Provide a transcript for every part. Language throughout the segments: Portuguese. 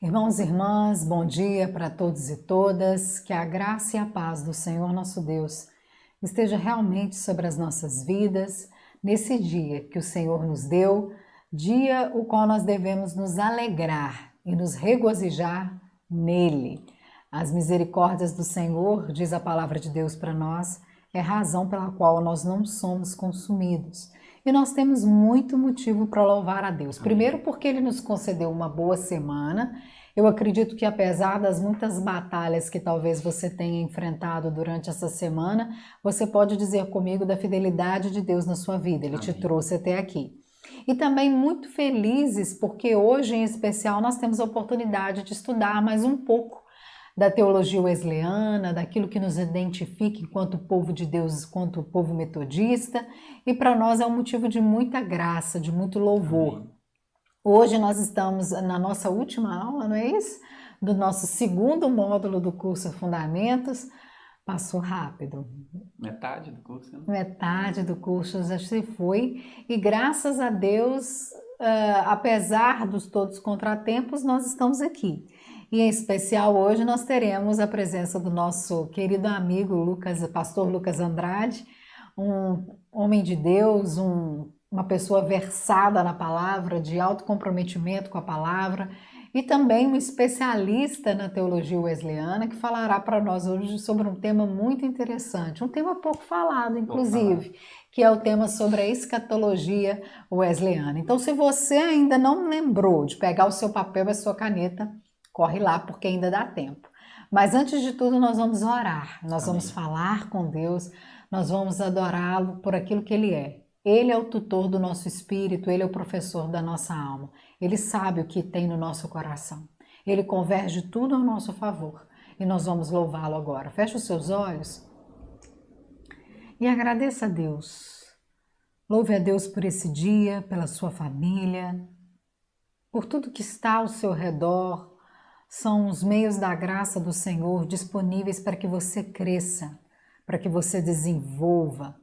Irmãos e irmãs, bom dia para todos e todas. Que a graça e a paz do Senhor nosso Deus esteja realmente sobre as nossas vidas nesse dia que o Senhor nos deu, dia o qual nós devemos nos alegrar e nos regozijar nele. As misericórdias do Senhor, diz a palavra de Deus para nós, é razão pela qual nós não somos consumidos. E nós temos muito motivo para louvar a Deus. Primeiro, porque Ele nos concedeu uma boa semana. Eu acredito que apesar das muitas batalhas que talvez você tenha enfrentado durante essa semana, você pode dizer comigo da fidelidade de Deus na sua vida. Ele te trouxe até aqui. E também muito felizes porque hoje em especial nós temos a oportunidade de estudar mais um pouco da teologia wesleyana, daquilo que nos identifica enquanto povo de Deus, enquanto povo metodista, e para nós é um motivo de muita graça, de muito louvor. Amém. Hoje nós estamos na nossa última aula, não é isso? Do nosso segundo módulo do curso Fundamentos. Passou rápido. Metade do curso, né? Metade do curso já se foi e graças a Deus, apesar dos todos os contratempos, nós estamos aqui. E em especial hoje nós teremos a presença do nosso querido amigo Lucas, pastor Lucas Andrade, um homem de Deus, uma pessoa versada na palavra, de alto comprometimento com a palavra, e também um especialista na teologia wesleyana que falará para nós hoje sobre um tema muito interessante, um tema pouco falado, inclusive, que é o tema sobre a escatologia wesleyana. Então, se você ainda não lembrou de pegar o seu papel e a sua caneta, corre lá porque ainda dá tempo. Mas antes de tudo, nós vamos orar, nós vamos falar com Deus, nós vamos adorá-lo por aquilo que Ele é. Ele é o tutor do nosso espírito, Ele é o professor da nossa alma. Ele sabe o que tem no nosso coração. Ele converge tudo ao nosso favor. E nós vamos louvá-lo agora. Feche os seus olhos e agradeça a Deus. Louve a Deus por esse dia, pela sua família, por tudo que está ao seu redor. São os meios da graça do Senhor disponíveis para que você cresça, para que você desenvolva,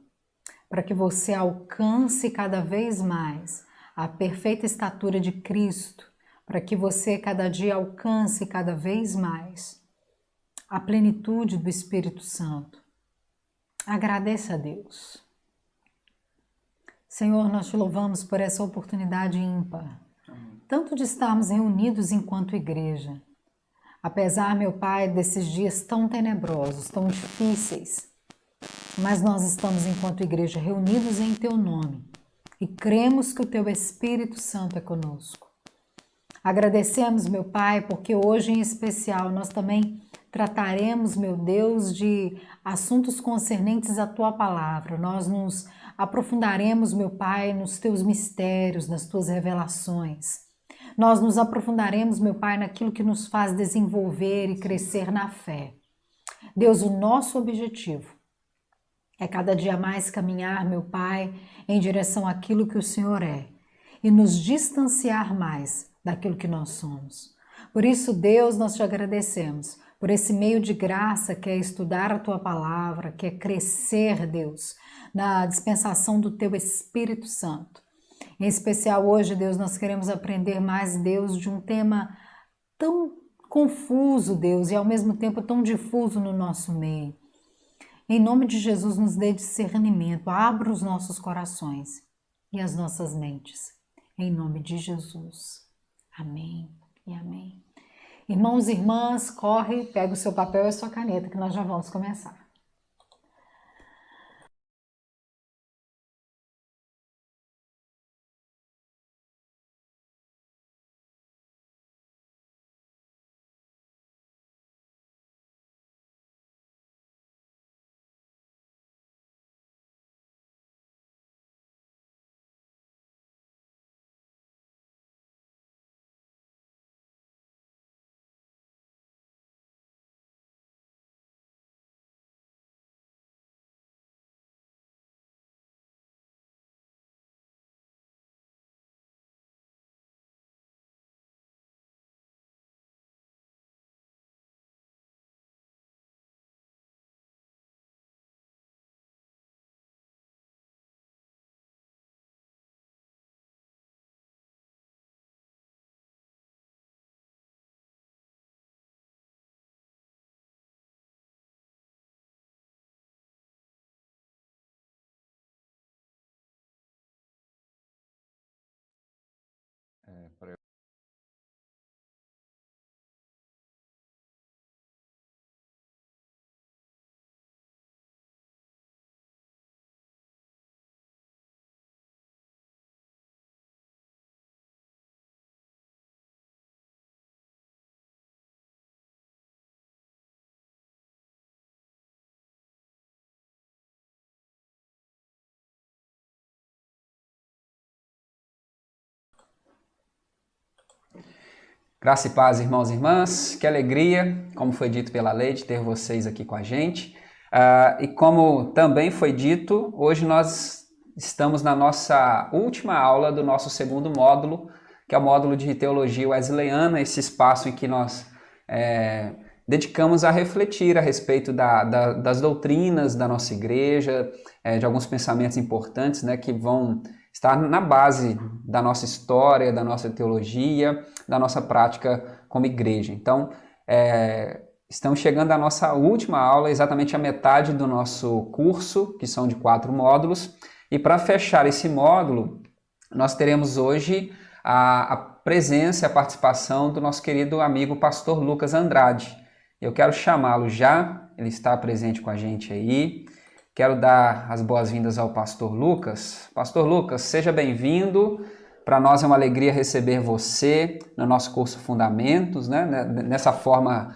para que você alcance cada vez mais a perfeita estatura de Cristo, para que você cada dia alcance cada vez mais a plenitude do Espírito Santo. Agradeça a Deus. Senhor, nós te louvamos por essa oportunidade ímpar, tanto de estarmos reunidos enquanto igreja. Apesar, meu Pai, desses dias tão tenebrosos, tão difíceis, mas nós estamos enquanto igreja reunidos em Teu nome e cremos que o Teu Espírito Santo é conosco. Agradecemos, meu Pai, porque hoje em especial nós também trataremos, meu Deus, de assuntos concernentes à Tua Palavra. Nós nos aprofundaremos, meu Pai, nos Teus mistérios, nas Tuas revelações. Nós nos aprofundaremos, meu Pai, naquilo que nos faz desenvolver e crescer na fé. Deus, o nosso objetivo é cada dia mais caminhar, meu Pai, em direção àquilo que o Senhor é e nos distanciar mais daquilo que nós somos. Por isso, Deus, nós te agradecemos por esse meio de graça que é estudar a Tua Palavra, que é crescer, Deus, na dispensação do Teu Espírito Santo. Em especial hoje, Deus, nós queremos aprender mais, Deus, de um tema tão confuso, Deus, e ao mesmo tempo tão difuso no nosso meio. Em nome de Jesus, nos dê discernimento, abra os nossos corações e as nossas mentes. Em nome de Jesus. Amém e amém. Irmãos e irmãs, corre, pega o seu papel e a sua caneta que nós já vamos começar. Graça e paz, irmãos e irmãs. Que alegria, como foi dito pela Leide, ter vocês aqui com a gente. E como também foi dito, hoje nós estamos na nossa última aula do nosso segundo módulo, que é o módulo de Teologia Wesleyana, esse espaço em que nós dedicamos a refletir a respeito das doutrinas da nossa igreja, de alguns pensamentos importantes, né, que vão estar na base da nossa história, da nossa teologia, da nossa prática como igreja. Então, estamos chegando à nossa última aula, exatamente a metade do nosso curso, que são de 4 módulos. E para fechar esse módulo, nós teremos hoje a presença e a participação do nosso querido amigo pastor Lucas Andrade. Eu quero chamá-lo já, ele está presente com a gente aí. Quero dar as boas-vindas ao pastor Lucas. Pastor Lucas, seja bem-vindo. Para nós é uma alegria receber você no nosso curso Fundamentos, né? Nessa forma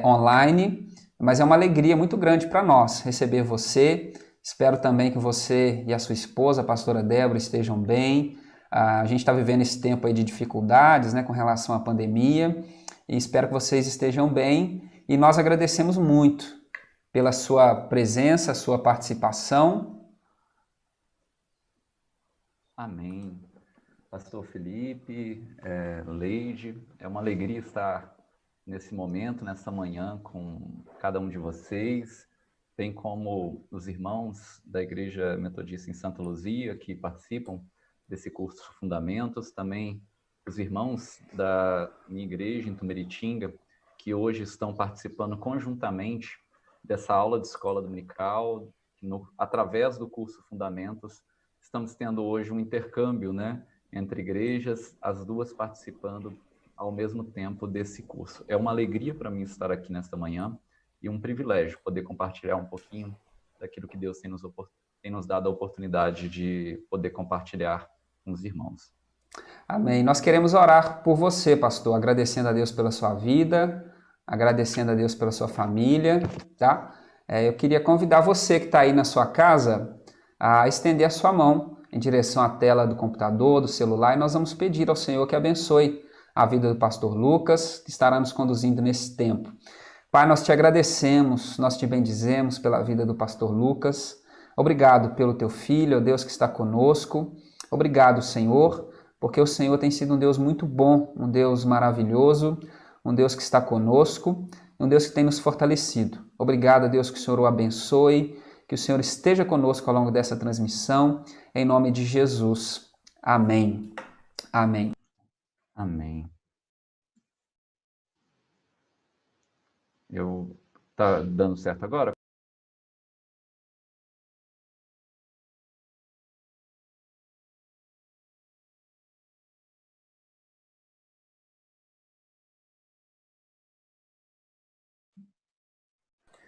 online, mas é uma alegria muito grande para nós receber você. Espero também que você e a sua esposa, a pastora Débora, estejam bem. A gente está vivendo esse tempo aí de dificuldades, né, com relação à pandemia, e espero que vocês estejam bem. E nós agradecemos muito pela sua presença, sua participação. Amém. Pastor Felipe, Leide, é uma alegria estar nesse momento, nessa manhã, com cada um de vocês, bem como os irmãos da Igreja Metodista em Santa Luzia, que participam desse curso Fundamentos, também os irmãos da minha igreja em Tumiritinga, que hoje estão participando conjuntamente dessa aula de escola dominical, através do curso Fundamentos. Estamos tendo hoje um intercâmbio, né, entre igrejas, as duas participando ao mesmo tempo desse curso. É uma alegria para mim estar aqui nesta manhã e um privilégio poder compartilhar um pouquinho daquilo que Deus tem nos dado a oportunidade de poder compartilhar com os irmãos. Amém. Nós queremos orar por você, pastor, agradecendo a Deus pela sua vida, agradecendo a Deus pela sua família, tá? Eu queria convidar você que está aí na sua casa a estender a sua mão em direção à tela do computador, do celular, e nós vamos pedir ao Senhor que abençoe a vida do pastor Lucas, que estará nos conduzindo nesse tempo. Pai, nós te agradecemos, nós te bendizemos pela vida do pastor Lucas. Obrigado pelo teu filho, ó Deus, que está conosco. Obrigado, Senhor, porque o Senhor tem sido um Deus muito bom, um Deus maravilhoso, um Deus que está conosco, um Deus que tem nos fortalecido. Obrigado, Deus, que o Senhor o abençoe, que o Senhor esteja conosco ao longo dessa transmissão, em nome de Jesus. Amém. Amém. Amém. Tá dando certo agora?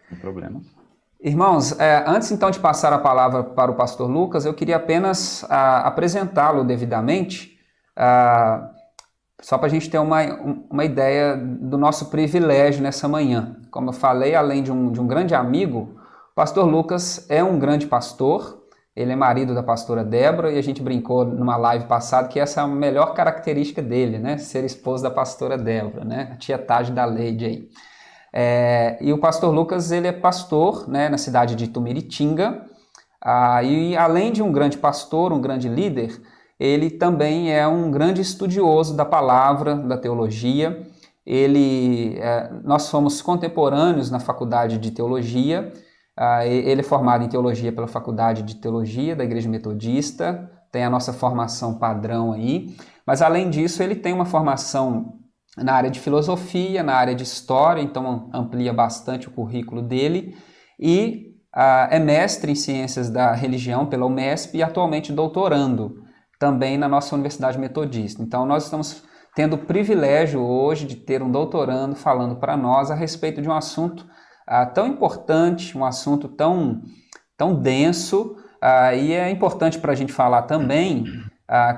Sem problema. Irmãos, antes então de passar a palavra para o pastor Lucas, eu queria apenas apresentá-lo devidamente, só para a gente ter uma ideia do nosso privilégio nessa manhã. Como eu falei, além de um grande amigo, o pastor Lucas é um grande pastor, ele é marido da pastora Débora, e a gente brincou numa live passada que essa é a melhor característica dele, né? Ser esposo da pastora Débora, né? A tietagem da Leide aí. E o pastor Lucas, ele é pastor, né, na cidade de Tumiritinga, e além de um grande pastor, um grande líder, ele também é um grande estudioso da palavra, da teologia. Nós somos contemporâneos na faculdade de teologia. Ele é formado em teologia pela faculdade de teologia da Igreja Metodista, tem a nossa formação padrão aí, mas além disso ele tem uma formação na área de filosofia, na área de história, então amplia bastante o currículo dele, e é mestre em ciências da religião pela UMESP e atualmente doutorando também na nossa Universidade Metodista. Então nós estamos tendo o privilégio hoje de ter um doutorando falando para nós a respeito de um assunto tão importante, um assunto tão denso, e é importante para a gente falar também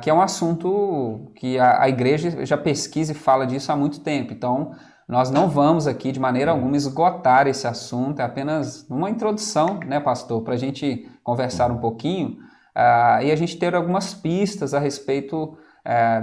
que é um assunto que a igreja já pesquisa e fala disso há muito tempo. Então, nós não vamos aqui de maneira alguma esgotar esse assunto, é apenas uma introdução, né, pastor, para a gente conversar um pouquinho e a gente ter algumas pistas a respeito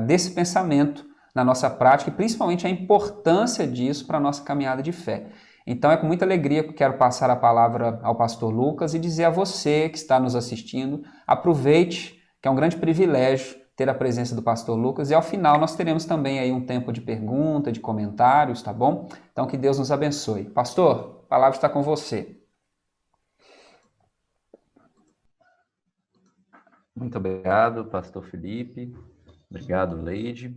desse pensamento na nossa prática e principalmente a importância disso para a nossa caminhada de fé. Então é com muita alegria que eu quero passar a palavra ao pastor Lucas e dizer a você que está nos assistindo, aproveite, que é um grande privilégio ter a presença do pastor Lucas, e ao final nós teremos também aí um tempo de pergunta, de comentários, tá bom? Então que Deus nos abençoe. Pastor, a palavra está com você. Muito obrigado, pastor Felipe. Obrigado, Leide.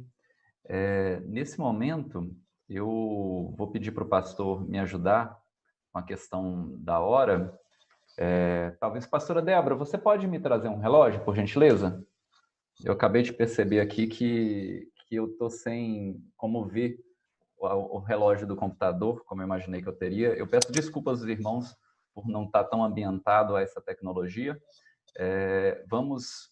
Nesse momento, eu vou pedir para o pastor me ajudar com a questão da hora. Talvez, pastora Débora, você pode me trazer um relógio, por gentileza? Eu acabei de perceber aqui que eu estou sem como ver o relógio do computador, como eu imaginei que eu teria. Eu peço desculpas aos irmãos por não estar tão ambientado a essa tecnologia. Vamos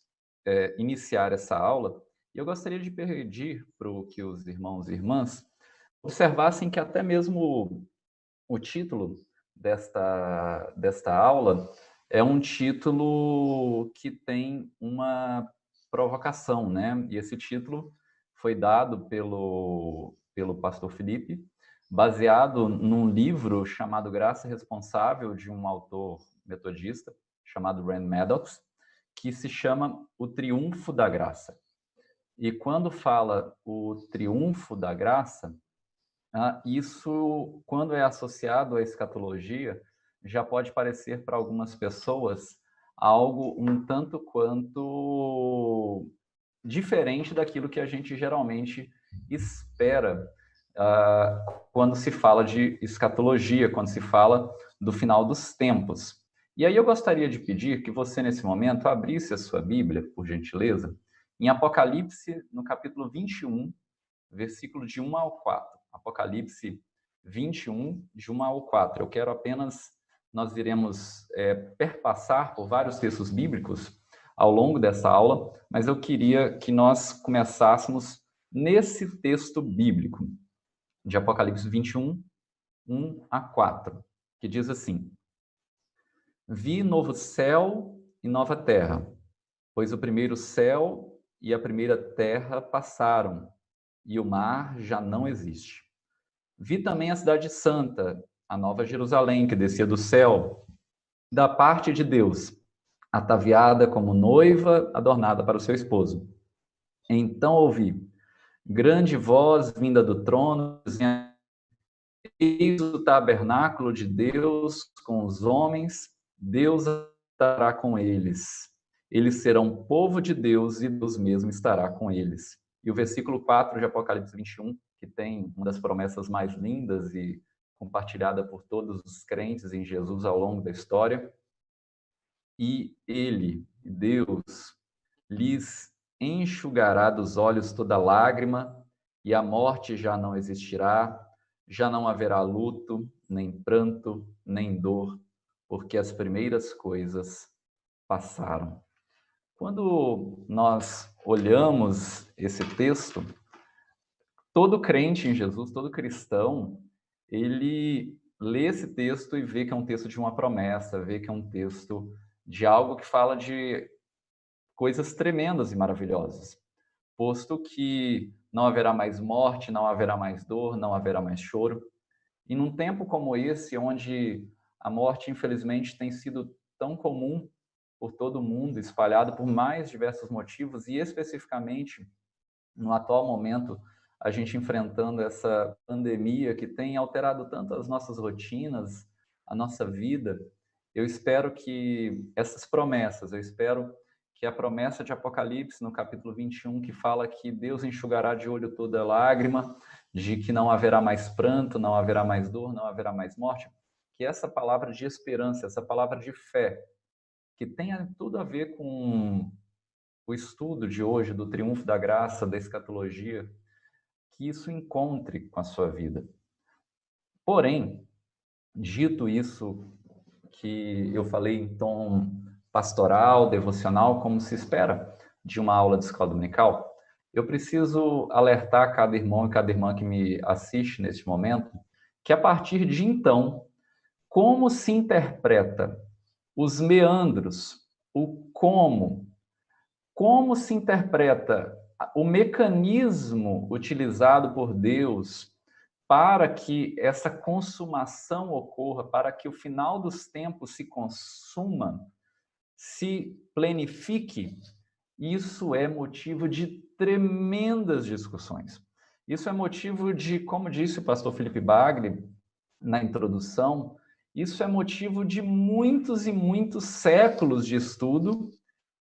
iniciar essa aula. E eu gostaria de pedir para que os irmãos e irmãs observassem que até mesmo o título desta aula é um título que tem uma provocação, né? E esse título foi dado pelo pastor Felipe, baseado num livro chamado Graça Responsável, de um autor metodista chamado Rand Maddox, que se chama O Triunfo da Graça. E quando fala o triunfo da graça, isso, quando é associado à escatologia, já pode parecer para algumas pessoas algo um tanto quanto diferente daquilo que a gente geralmente espera quando se fala de escatologia, quando se fala do final dos tempos. E aí eu gostaria de pedir que você, nesse momento, abrisse a sua Bíblia, por gentileza, em Apocalipse, no capítulo 21, versículo de 1 ao 4. Apocalipse 21, de 1 ao 4. Eu quero apenas, nós iremos perpassar por vários textos bíblicos ao longo dessa aula, mas eu queria que nós começássemos nesse texto bíblico, de Apocalipse 21, 1 a 4, que diz assim: Vi novo céu e nova terra, pois o primeiro céu e a primeira terra passaram, e o mar já não existe. Vi também a cidade santa, a nova Jerusalém, que descia do céu, da parte de Deus, ataviada como noiva adornada para o seu esposo. Então ouvi grande voz vinda do trono, dizendo: Eis o tabernáculo de Deus com os homens, Deus estará com eles. Eles serão povo de Deus e Deus mesmo estará com eles. E o versículo 4 de Apocalipse 21, que tem uma das promessas mais lindas e compartilhada por todos os crentes em Jesus ao longo da história. E ele, Deus, lhes enxugará dos olhos toda lágrima, e a morte já não existirá, já não haverá luto, nem pranto, nem dor, porque as primeiras coisas passaram. Quando nós olhamos esse texto, todo crente em Jesus, todo cristão, ele lê esse texto e vê que é um texto de uma promessa, vê que é um texto de algo que fala de coisas tremendas e maravilhosas, posto que não haverá mais morte, não haverá mais dor, não haverá mais choro. E num tempo como esse, onde a morte, infelizmente, tem sido tão comum por todo o mundo, espalhado por mais diversos motivos, e especificamente no atual momento, a gente enfrentando essa pandemia que tem alterado tanto as nossas rotinas, a nossa vida, eu espero que essas promessas, eu espero que a promessa de Apocalipse, no capítulo 21, que fala que Deus enxugará de olho toda lágrima, de que não haverá mais pranto, não haverá mais dor, não haverá mais morte, que essa palavra de esperança, essa palavra de fé, que tenha tudo a ver com o estudo de hoje do triunfo da graça, da escatologia, que isso encontre com a sua vida. Porém, dito isso, que eu falei em tom pastoral, devocional, como se espera de uma aula de escola dominical, eu preciso alertar cada irmão e cada irmã que me assiste neste momento, que a partir de então, como se interpreta os meandros, o como se interpreta o mecanismo utilizado por Deus para que essa consumação ocorra, para que o final dos tempos se consuma, se planifique, isso é motivo de tremendas discussões. Isso é motivo de, como disse o pastor Felipe Bagre na introdução, isso é motivo de muitos e muitos séculos de estudo,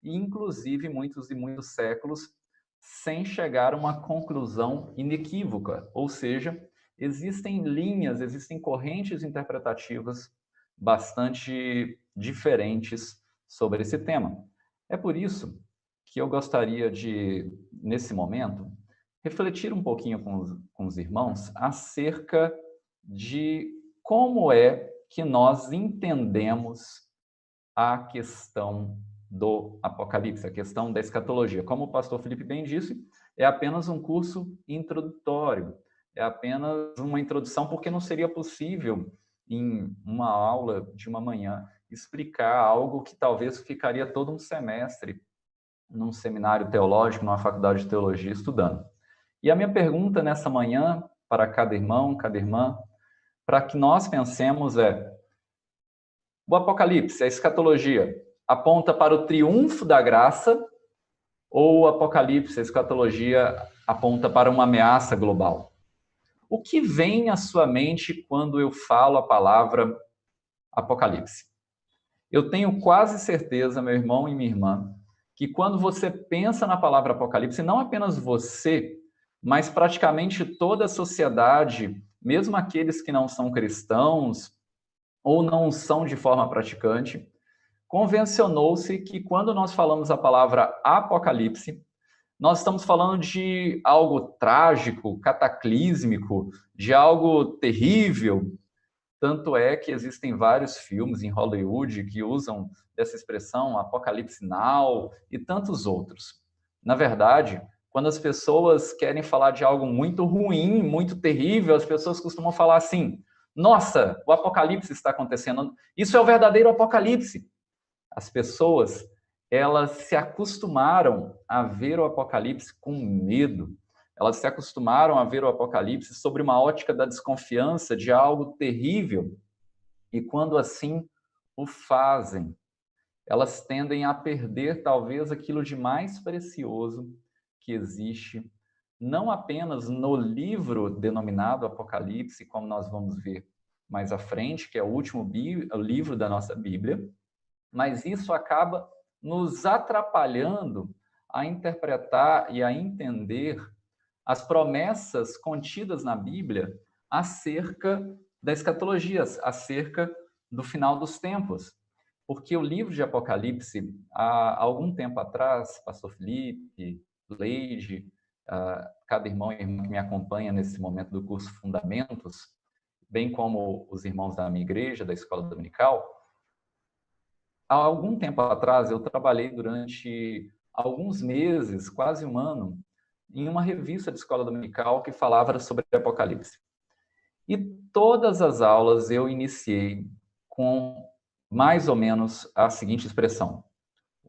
e inclusive muitos e muitos séculos sem chegar a uma conclusão inequívoca, ou seja, existem linhas, existem correntes interpretativas bastante diferentes sobre esse tema. É por isso que eu gostaria de, nesse momento, refletir um pouquinho com os irmãos acerca de como é que nós entendemos a questão do Apocalipse, a questão da escatologia. Como o pastor Felipe bem disse, é apenas um curso introdutório, é apenas uma introdução, porque não seria possível, em uma aula de uma manhã, explicar algo que talvez ficaria todo um semestre num seminário teológico, numa faculdade de teologia, estudando. E a minha pergunta nessa manhã, para cada irmão, cada irmã, para que nós pensemos é: o Apocalipse, a escatologia, aponta para o triunfo da graça, ou o Apocalipse, a escatologia, aponta para uma ameaça global? O que vem à sua mente quando eu falo a palavra Apocalipse? Eu tenho quase certeza, meu irmão e minha irmã, que quando você pensa na palavra Apocalipse, não apenas você, mas praticamente toda a sociedade, mesmo aqueles que não são cristãos ou não são de forma praticante, convencionou-se que quando nós falamos a palavra Apocalipse, nós estamos falando de algo trágico, cataclísmico, de algo terrível. Tanto é que existem vários filmes em Hollywood que usam dessa expressão Apocalipse Now e tantos outros. Na verdade, quando as pessoas querem falar de algo muito ruim, muito terrível, as pessoas costumam falar assim: nossa, o Apocalipse está acontecendo. Isso é o verdadeiro Apocalipse. As pessoas, elas se acostumaram a ver o Apocalipse com medo. Elas se acostumaram a ver o Apocalipse sobre uma ótica da desconfiança de algo terrível. E quando assim o fazem, elas tendem a perder talvez aquilo de mais precioso que existe, não apenas no livro denominado Apocalipse, como nós vamos ver mais à frente, que é o último livro da nossa Bíblia, mas isso acaba nos atrapalhando a interpretar e a entender as promessas contidas na Bíblia acerca da escatologia, acerca do final dos tempos. Porque o livro de Apocalipse, há algum tempo atrás, pastor Felipe, Leide, cada irmão e irmã que me acompanha nesse momento do curso Fundamentos, bem como os irmãos da minha igreja, da Escola Dominical, há algum tempo atrás eu trabalhei durante alguns meses, quase um ano, em uma revista de escola dominical que falava sobre Apocalipse. E todas as aulas eu iniciei com mais ou menos a seguinte expressão: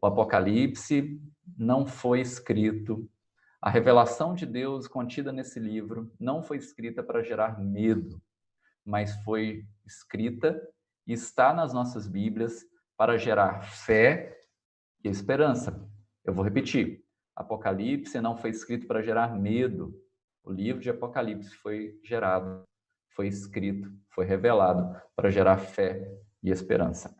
o Apocalipse não foi escrito, a revelação de Deus contida nesse livro não foi escrita para gerar medo, mas foi escrita e está nas nossas Bíblias para gerar fé e esperança. Eu vou repetir: Apocalipse não foi escrito para gerar medo. O livro de Apocalipse foi gerado, foi escrito, foi revelado para gerar fé e esperança.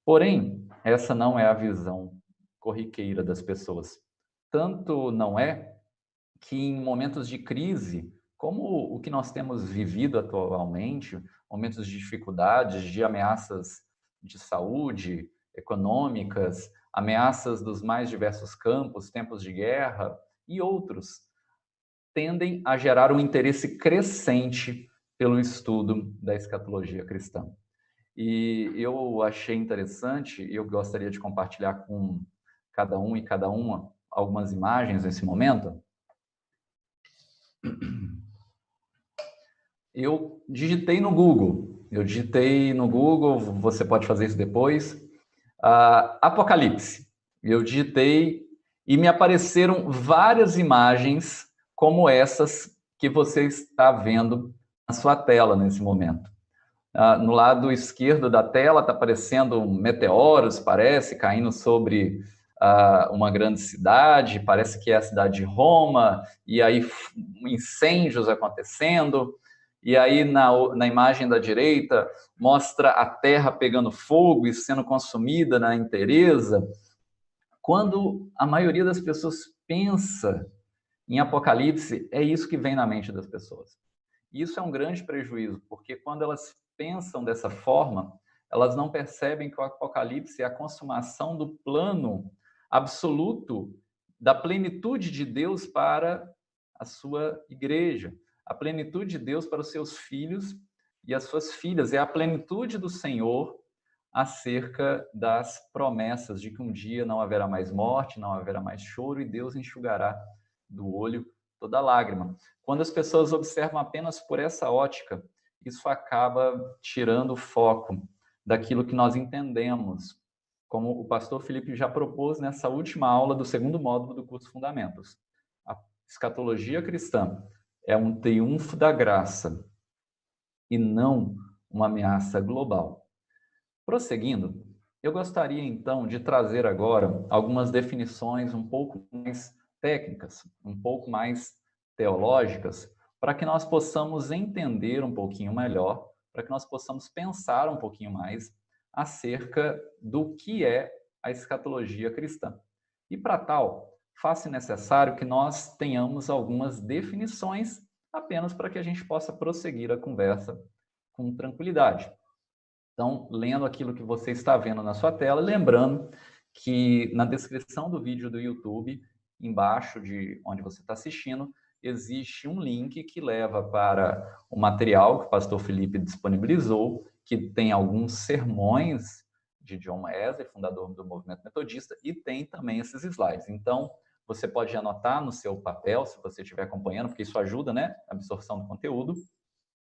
Porém, essa não é a visão corriqueira das pessoas. Tanto não é que em momentos de crise, como o que nós temos vivido atualmente, momentos de dificuldades, de ameaças de saúde, econômicas, ameaças dos mais diversos campos, tempos de guerra e outros, tendem a gerar um interesse crescente pelo estudo da escatologia cristã. E eu achei interessante, e eu gostaria de compartilhar com cada um e cada uma algumas imagens nesse momento. Eu digitei no Google, você pode fazer isso depois, Apocalipse. Eu digitei e me apareceram várias imagens como essas que você está vendo na sua tela nesse momento. No lado esquerdo da tela está aparecendo meteoros, parece, caindo sobre uma grande cidade, parece que é a cidade de Roma, e aí incêndios acontecendo, e aí na imagem da direita mostra a terra pegando fogo e sendo consumida na inteireza. Quando a maioria das pessoas pensa em Apocalipse, é isso que vem na mente das pessoas. E isso é um grande prejuízo, porque quando elas pensam dessa forma, elas não percebem que o Apocalipse é a consumação do plano absoluto da plenitude de Deus para a sua igreja, a plenitude de Deus para os seus filhos e as suas filhas, é a plenitude do Senhor acerca das promessas de que um dia não haverá mais morte, não haverá mais choro e Deus enxugará do olho toda lágrima. Quando as pessoas observam apenas por essa ótica, isso acaba tirando o foco daquilo que nós entendemos, como o pastor Felipe já propôs nessa última aula do segundo módulo do curso Fundamentos. A escatologia cristã é um triunfo da graça e não uma ameaça global. Prosseguindo, eu gostaria então de trazer agora algumas definições um pouco mais técnicas, um pouco mais teológicas, para que nós possamos entender um pouquinho melhor, para que nós possamos pensar um pouquinho mais acerca do que é a escatologia cristã. E para tal, faz-se necessário que nós tenhamos algumas definições, apenas para que a gente possa prosseguir a conversa com tranquilidade. Então, lendo aquilo que você está vendo na sua tela, lembrando que na descrição do vídeo do YouTube, embaixo de onde você está assistindo, existe um link que leva para o material que o pastor Felipe disponibilizou, que tem alguns sermões de John Wesley, fundador do movimento metodista, e tem também esses slides. Então, você pode anotar no seu papel, se você estiver acompanhando, porque isso ajuda, né, a absorção do conteúdo.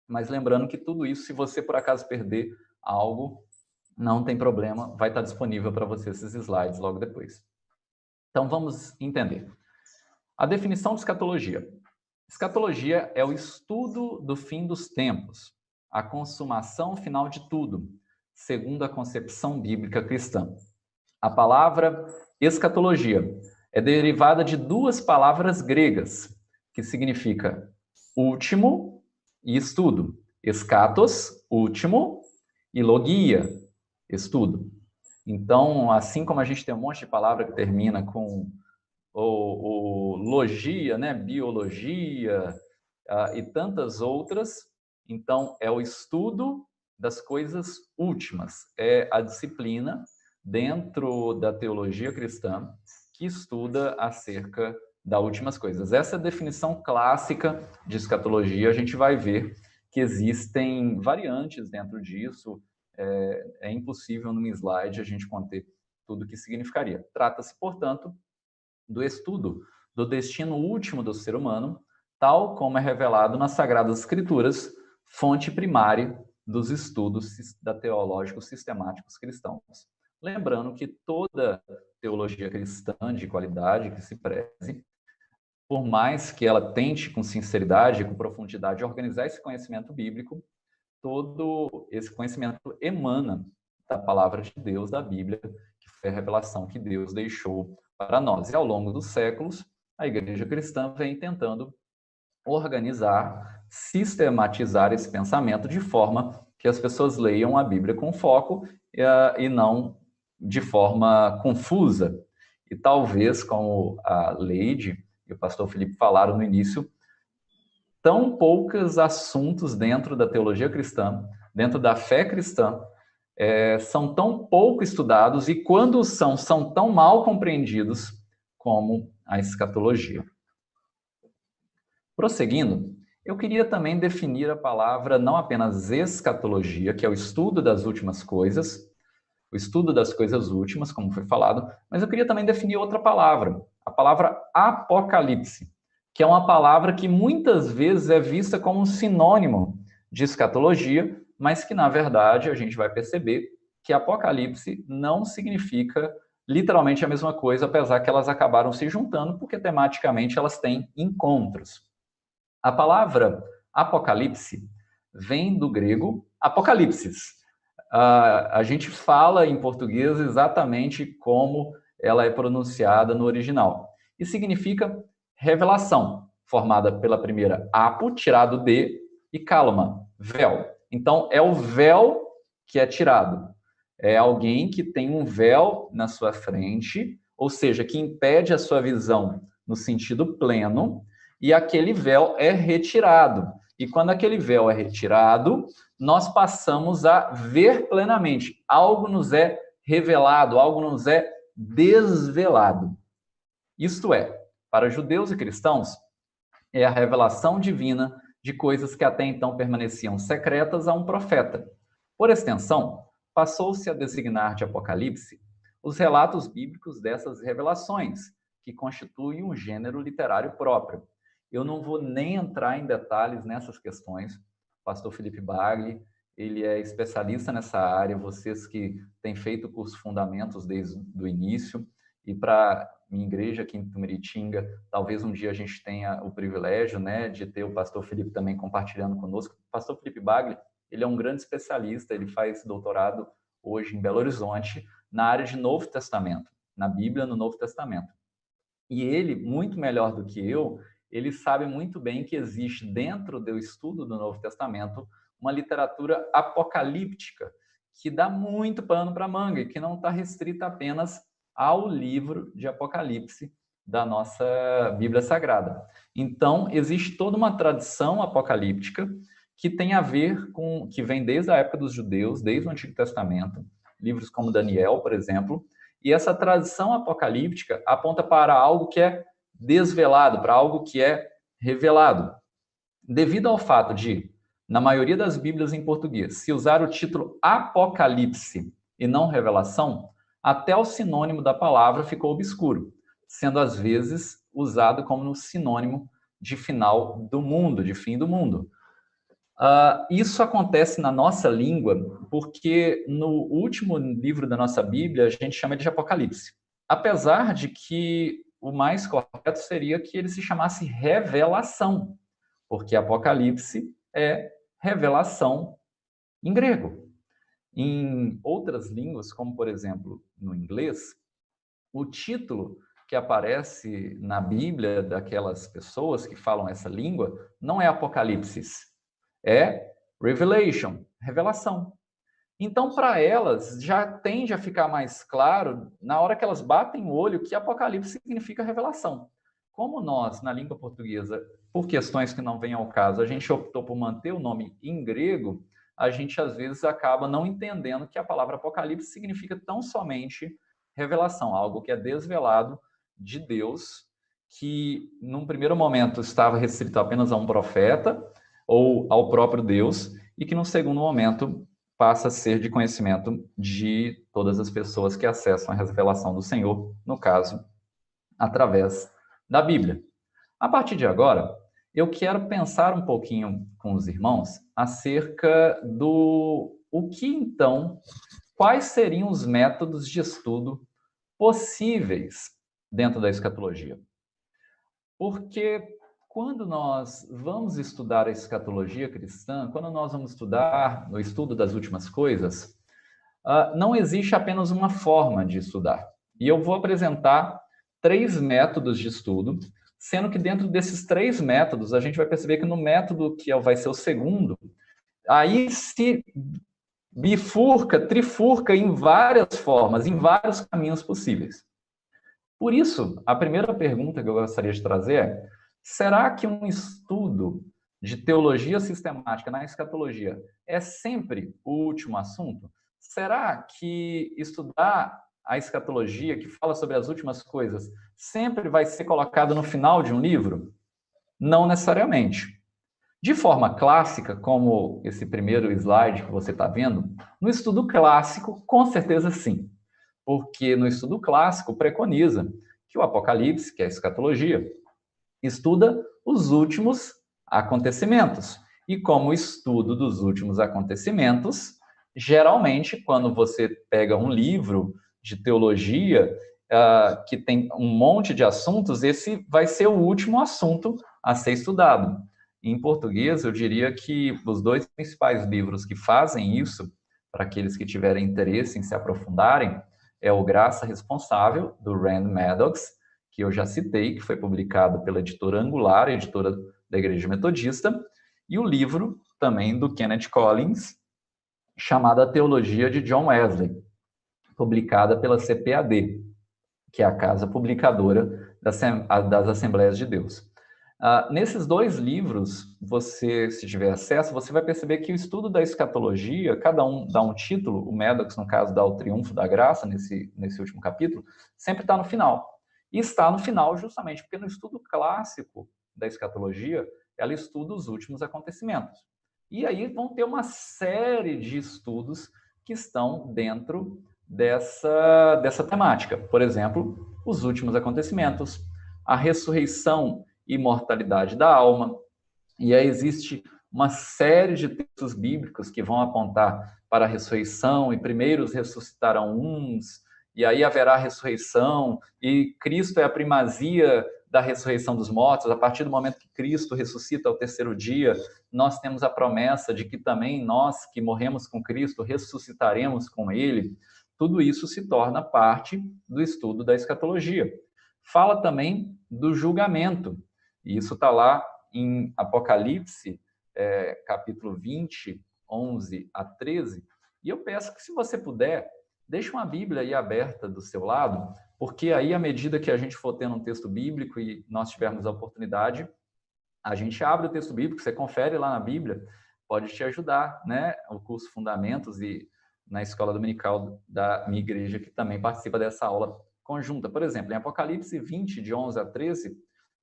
Mas lembrando que tudo isso, se você por acaso perder algo, não tem problema, vai estar disponível para você esses slides logo depois. Então, vamos entender. A definição de escatologia. Escatologia é o estudo do fim dos tempos, a consumação final de tudo, segundo a concepção bíblica cristã. A palavra escatologia é derivada de duas palavras gregas, que significa último e estudo. Eschatos, último, e logia, estudo. Então, assim como a gente tem um monte de palavra que termina com o logia, né, biologia, e tantas outras, então é o estudo das coisas últimas, é a disciplina dentro da teologia cristã que estuda acerca das últimas coisas. Essa é a definição clássica de escatologia. A gente vai ver que existem variantes dentro disso, é impossível num slide a gente conter tudo o que significaria. Trata-se, portanto, do estudo do destino último do ser humano, tal como é revelado nas Sagradas Escrituras, fonte primária dos estudos teológicos sistemáticos cristãos. Lembrando que toda teologia cristã de qualidade que se preze, por mais que ela tente com sinceridade e com profundidade organizar esse conhecimento bíblico, todo esse conhecimento emana da palavra de Deus, da Bíblia, que foi a revelação que Deus deixou para nós. E ao longo dos séculos, a igreja cristã vem tentando organizar, sistematizar esse pensamento de forma que as pessoas leiam a Bíblia com foco e não de forma confusa. E talvez, como a Leide e o pastor Felipe falaram no início, tão poucos assuntos dentro da teologia cristã, dentro da fé cristã, são tão pouco estudados e, quando são tão mal compreendidos como a escatologia. Prosseguindo, eu queria também definir a palavra não apenas escatologia, que é o estudo das últimas coisas, o estudo das coisas últimas, como foi falado, mas eu queria também definir outra palavra, a palavra apocalipse, que é uma palavra que muitas vezes é vista como um sinônimo de escatologia, mas que, na verdade, a gente vai perceber que Apocalipse não significa literalmente a mesma coisa, apesar que elas acabaram se juntando, porque tematicamente elas têm encontros. A palavra Apocalipse vem do grego apocalipsis. A gente fala em português exatamente como ela é pronunciada no original. E significa revelação, formada pela primeira apo, tirado de, e kalma, véu. Então, é o véu que é tirado. É alguém que tem um véu na sua frente, ou seja, que impede a sua visão no sentido pleno, e aquele véu é retirado. E quando aquele véu é retirado, nós passamos a ver plenamente. Algo nos é revelado, algo nos é desvelado. Isto é, para judeus e cristãos, é a revelação divina de coisas que até então permaneciam secretas a um profeta. Por extensão, passou-se a designar de Apocalipse os relatos bíblicos dessas revelações, que constituem um gênero literário próprio. Eu não vou nem entrar em detalhes nessas questões. O pastor Felipe Bagli, ele é especialista nessa área, vocês que têm feito o curso Fundamentos desde o início, e para minha igreja aqui em Tumiritinga, talvez um dia a gente tenha o privilégio, né, de ter o pastor Felipe também compartilhando conosco. O pastor Felipe Bagli, ele é um grande especialista, ele faz doutorado hoje em Belo Horizonte, na área de Novo Testamento, na Bíblia no Novo Testamento. E ele, muito melhor do que eu, ele sabe muito bem que existe dentro do estudo do Novo Testamento uma literatura apocalíptica que dá muito pano para manga e que não está restrita apenas ao livro de Apocalipse da nossa Bíblia Sagrada. Então, existe toda uma tradição apocalíptica que tem a ver com, que vem desde a época dos judeus, desde o Antigo Testamento, livros como Daniel, por exemplo, e essa tradição apocalíptica aponta para algo que é desvelado, para algo que é revelado. Devido ao fato de, na maioria das Bíblias em português, se usar o título Apocalipse e não Revelação, até o sinônimo da palavra ficou obscuro, sendo às vezes usado como sinônimo de final do mundo, de fim do mundo. Isso acontece na nossa língua porque no último livro da nossa Bíblia a gente chama ele de Apocalipse. Apesar de que o mais correto seria que ele se chamasse Revelação, porque Apocalipse é revelação em grego. Em outras línguas, como por exemplo no inglês, o título que aparece na Bíblia daquelas pessoas que falam essa língua não é Apocalipse, é Revelation, revelação. Então, para elas, já tende a ficar mais claro, na hora que elas batem o olho, que Apocalipse significa revelação. Como nós, na língua portuguesa, por questões que não vêm ao caso, a gente optou por manter o nome em grego, a gente, às vezes, acaba não entendendo que a palavra Apocalipse significa tão somente revelação, algo que é desvelado de Deus, que, num primeiro momento, estava restrito apenas a um profeta, ou ao próprio Deus, e que no segundo momento passa a ser de conhecimento de todas as pessoas que acessam a revelação do Senhor, no caso, através da Bíblia. A partir de agora, eu quero pensar um pouquinho com os irmãos acerca do quais seriam os métodos de estudo possíveis dentro da escatologia. Porque quando nós vamos estudar a escatologia cristã, quando nós vamos estudar o estudo das últimas coisas, não existe apenas uma forma de estudar. E eu vou apresentar 3 métodos de estudo, sendo que dentro desses 3 métodos, a gente vai perceber que no método que vai ser o segundo, aí se bifurca, trifurca em várias formas, em vários caminhos possíveis. Por isso, a primeira pergunta que eu gostaria de trazer é: será que um estudo de teologia sistemática na escatologia é sempre o último assunto? Será que estudar a escatologia, que fala sobre as últimas coisas, sempre vai ser colocado no final de um livro? Não necessariamente. De forma clássica, como esse primeiro slide que você está vendo, no estudo clássico, com certeza sim. Porque no estudo clássico preconiza que o Apocalipse, que é a escatologia, estuda os últimos acontecimentos. E como estudo dos últimos acontecimentos, geralmente, quando você pega um livro de teologia, que tem um monte de assuntos, esse vai ser o último assunto a ser estudado. Em português, eu diria que os dois principais livros que fazem isso, para aqueles que tiverem interesse em se aprofundarem, é o Graça Responsável, do Rand Maddox, que eu já citei, que foi publicado pela editora Angular, editora da Igreja Metodista, e o livro também do Kenneth Collins, chamado A Teologia de John Wesley, publicada pela CPAD, que é a casa publicadora das Assembleias de Deus. Nesses dois livros, você, se tiver acesso, você vai perceber que o estudo da escatologia, cada um dá um título, o Maddox, no caso, dá o Triunfo da Graça, nesse último capítulo, sempre está no final. E está no final justamente porque no estudo clássico da escatologia, ela estuda os últimos acontecimentos. E aí vão ter uma série de estudos que estão dentro dessa temática. Por exemplo, os últimos acontecimentos, a ressurreição e mortalidade da alma. E aí existe uma série de textos bíblicos que vão apontar para a ressurreição, e primeiros ressuscitarão uns, e aí haverá ressurreição, e Cristo é a primazia da ressurreição dos mortos. A partir do momento que Cristo ressuscita ao terceiro dia, nós temos a promessa de que também nós que morremos com Cristo ressuscitaremos com Ele. Tudo isso se torna parte do estudo da escatologia. Fala também do julgamento, e isso está lá em Apocalipse, capítulo 20, 11 a 13, e eu peço que, se você puder, deixe uma Bíblia aí aberta do seu lado, porque aí, à medida que a gente for tendo um texto bíblico e nós tivermos a oportunidade, a gente abre o texto bíblico, você confere lá na Bíblia, pode te ajudar, né? O curso Fundamentos e na escola dominical da minha igreja, que também participa dessa aula conjunta. Por exemplo, em Apocalipse 20, de 11 a 13,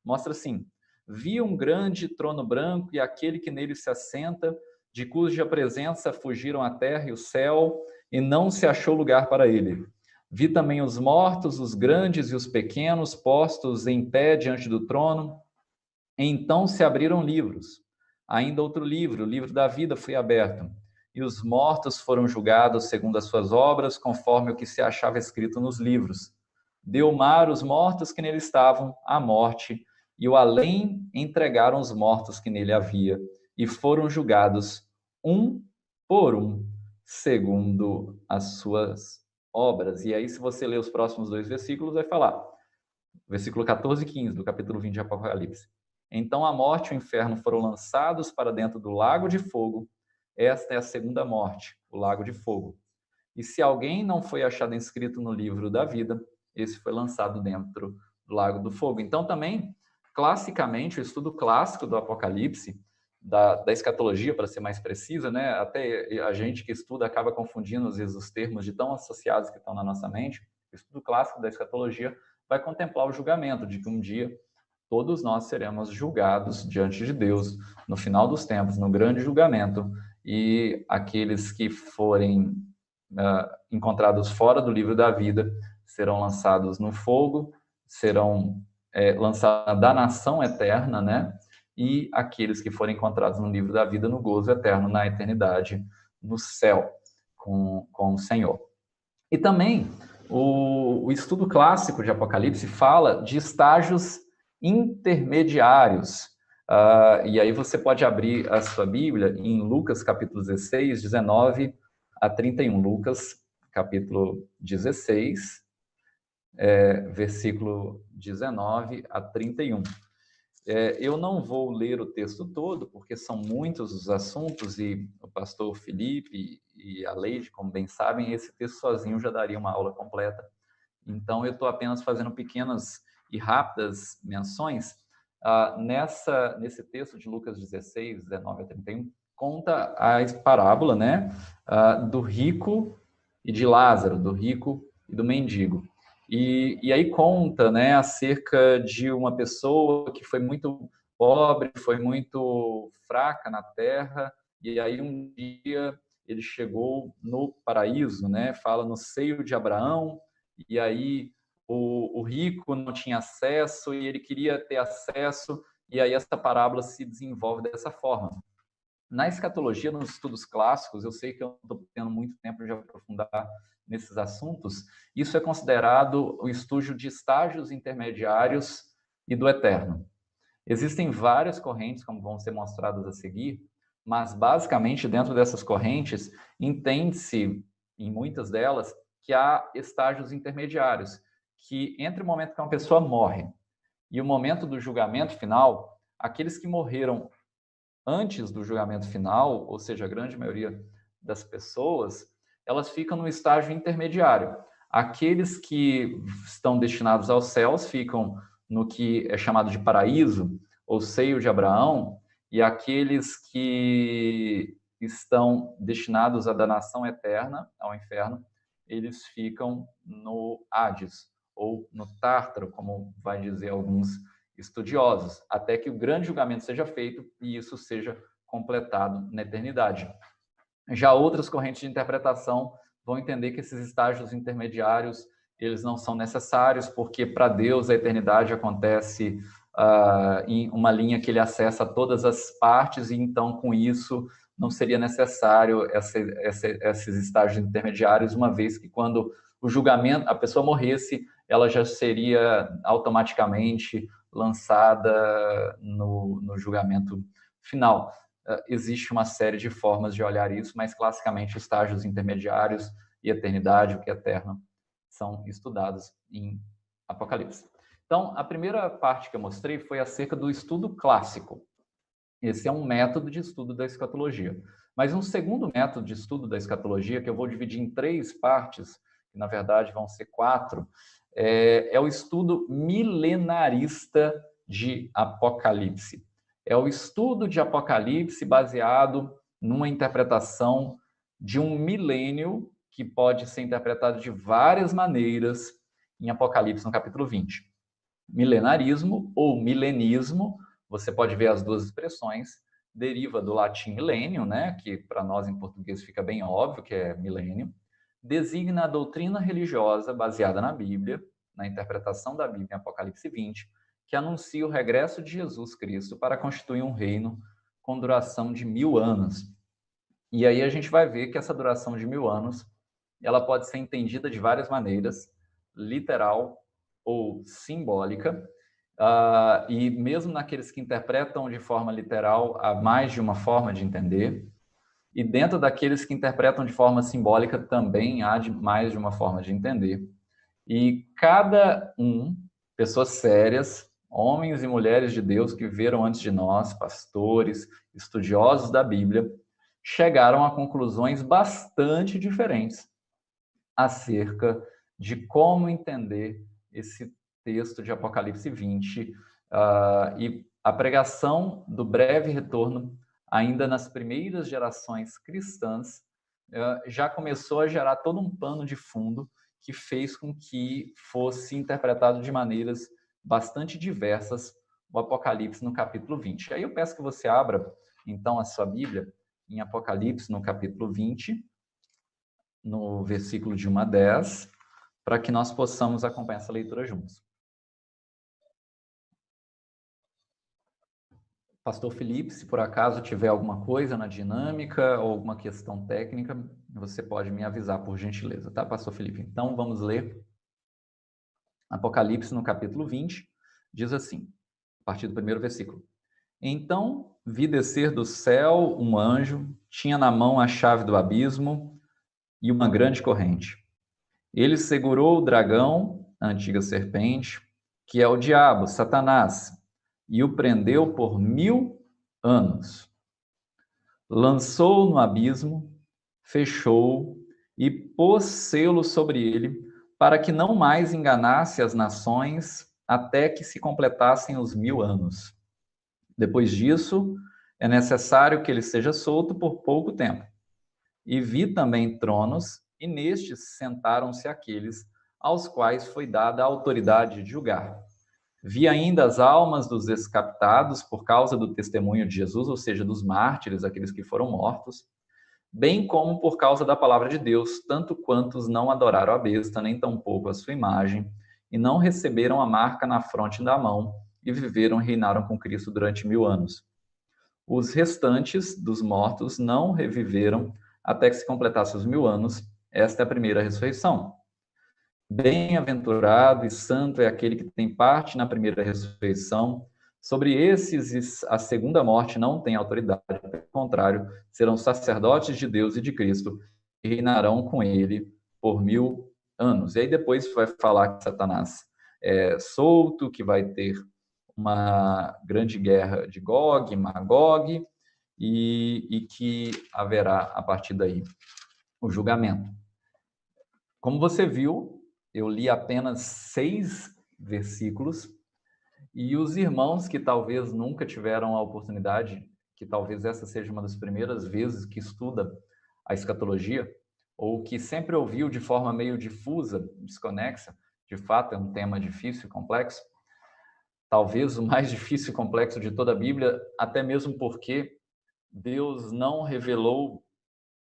mostra assim: vi um grande trono branco e aquele que nele se assenta, de cuja presença fugiram a terra e o céu, e não se achou lugar para ele. Vi também os mortos, os grandes e os pequenos, postos em pé diante do trono. Então se abriram livros. Ainda outro livro, o livro da vida, foi aberto. E os mortos foram julgados segundo as suas obras, conforme o que se achava escrito nos livros. Deu o mar os mortos que nele estavam, à morte, e o além entregaram os mortos que nele havia, e foram julgados um por um, segundo as suas obras. E aí, se você ler os próximos dois versículos, vai falar, versículo 14 e 15 do capítulo 20 de Apocalipse. Então a morte e o inferno foram lançados para dentro do lago de fogo. Esta é a segunda morte, o lago de fogo. E se alguém não foi achado inscrito no livro da vida, esse foi lançado dentro do lago do fogo. Então também, classicamente, o estudo clássico do Apocalipse, da escatologia, para ser mais precisa, né? Até a gente que estuda acaba confundindo às vezes os termos de tão associados que estão na nossa mente. O estudo clássico da escatologia vai contemplar o julgamento, de que um dia todos nós seremos julgados diante de Deus, no final dos tempos, no grande julgamento, e aqueles que forem encontrados fora do livro da vida serão lançados no fogo, serão lançados na danação eterna, né? E aqueles que forem encontrados no livro da vida, no gozo eterno, na eternidade, no céu, com o Senhor. E também o estudo clássico de Apocalipse fala de estágios intermediários. E aí você pode abrir a sua Bíblia em Lucas capítulo 16, 19 a 31. Lucas capítulo 16, versículo 19 a 31. Eu não vou ler o texto todo, porque são muitos os assuntos, e o pastor Felipe e a Leide, como bem sabem, esse texto sozinho já daria uma aula completa. Então, eu estou apenas fazendo pequenas e rápidas menções. Nesse texto de Lucas 16, 19 a 31, conta a parábola, né, do rico e de Lázaro, do rico e do mendigo. E aí conta, né, acerca de uma pessoa que foi muito pobre, foi muito fraca na terra, e aí um dia ele chegou no paraíso, né, fala no seio de Abraão, e aí o rico não tinha acesso e ele queria ter acesso, e aí essa parábola se desenvolve dessa forma. Na escatologia, nos estudos clássicos, eu sei que eu não estou tendo muito tempo de aprofundar nesses assuntos, isso é considerado o estudo de estágios intermediários e do eterno. Existem várias correntes, como vão ser mostradas a seguir, mas basicamente dentro dessas correntes entende-se, em muitas delas, que há estágios intermediários, que entre o momento que uma pessoa morre e o momento do julgamento final, aqueles que morreram antes do julgamento final, ou seja, a grande maioria das pessoas, elas ficam no estágio intermediário. Aqueles que estão destinados aos céus ficam no que é chamado de paraíso, ou seio de Abraão, e aqueles que estão destinados à danação eterna, ao inferno, eles ficam no Hades, ou no Tártaro, como vai dizer alguns estudiosos, até que o grande julgamento seja feito e isso seja completado na eternidade. Já outras correntes de interpretação vão entender que esses estágios intermediários eles não são necessários, porque para Deus a eternidade acontece em uma linha que ele acessa todas as partes, e então com isso não seria necessário esses estágios intermediários, uma vez que quando o julgamento, a pessoa morresse, ela já seria automaticamente lançada no julgamento final. Existe uma série de formas de olhar isso, mas classicamente estágios intermediários e eternidade, o que é eterno, são estudados em Apocalipse. Então, a primeira parte que eu mostrei foi acerca do estudo clássico. Esse é um método de estudo da escatologia. Mas um segundo método de estudo da escatologia, que eu vou dividir em 3 partes, que na verdade vão ser 4, é o estudo milenarista de Apocalipse. É o estudo de Apocalipse baseado numa interpretação de um milênio que pode ser interpretado de várias maneiras em Apocalipse, no capítulo 20. Milenarismo ou milenismo, você pode ver as duas expressões, deriva do latim milênio, né, que para nós em português fica bem óbvio que é milênio, designa a doutrina religiosa baseada na Bíblia, na interpretação da Bíblia em Apocalipse 20, que anuncia o regresso de Jesus Cristo para constituir um reino com duração de 1000 anos. E aí a gente vai ver que essa duração de 1000 anos, ela pode ser entendida de várias maneiras, literal ou simbólica, e mesmo naqueles que interpretam de forma literal, há mais de uma forma de entender, e dentro daqueles que interpretam de forma simbólica também há mais de uma forma de entender. E cada pessoas sérias, homens e mulheres de Deus que viveram antes de nós, pastores, estudiosos da Bíblia, chegaram a conclusões bastante diferentes acerca de como entender esse texto de Apocalipse 20 e a pregação do breve retorno, ainda nas primeiras gerações cristãs, já começou a gerar todo um pano de fundo que fez com que fosse interpretado de maneiras bastante diversas o Apocalipse no capítulo 20. Aí eu peço que você abra, então, a sua Bíblia em Apocalipse, no capítulo 20, no versículo de 1 a 10, para que nós possamos acompanhar essa leitura juntos. Pastor Felipe, se por acaso tiver alguma coisa na dinâmica ou alguma questão técnica, você pode me avisar, por gentileza, tá, Pastor Felipe? Então, vamos ler Apocalipse, no capítulo 20, diz assim, a partir do primeiro versículo. Então, vi descer do céu um anjo, tinha na mão a chave do abismo e uma grande corrente. Ele segurou o dragão, a antiga serpente, que é o diabo, Satanás, e o prendeu por 1000 anos. Lançou-o no abismo, fechou-o e pôs selo sobre ele, para que não mais enganasse as nações até que se completassem os 1000 anos. Depois disso, é necessário que ele seja solto por pouco tempo. E vi também tronos, e nestes sentaram-se aqueles aos quais foi dada a autoridade de julgar. Vi ainda as almas dos descapitados por causa do testemunho de Jesus, ou seja, dos mártires, aqueles que foram mortos, bem como por causa da palavra de Deus, tanto quantos não adoraram a besta, nem tampouco a sua imagem, e não receberam a marca na fronte da mão, e viveram e reinaram com Cristo durante 1000 anos. Os restantes dos mortos não reviveram até que se completasse os 1000 anos. Esta é a primeira ressurreição. Bem-aventurado e santo é aquele que tem parte na primeira ressurreição. Sobre esses, a segunda morte não tem autoridade, pelo contrário, serão sacerdotes de Deus e de Cristo e reinarão com ele por 1000 anos. E aí depois vai falar que Satanás é solto, que vai ter uma grande guerra de Gog e Magog e que haverá, a partir daí, o julgamento. Como você viu, eu li apenas 6 versículos, e os irmãos que talvez nunca tiveram a oportunidade, que talvez essa seja uma das primeiras vezes que estuda a escatologia, ou que sempre ouviu de forma meio difusa, desconexa, de fato é um tema difícil e complexo, talvez o mais difícil e complexo de toda a Bíblia, até mesmo porque Deus não revelou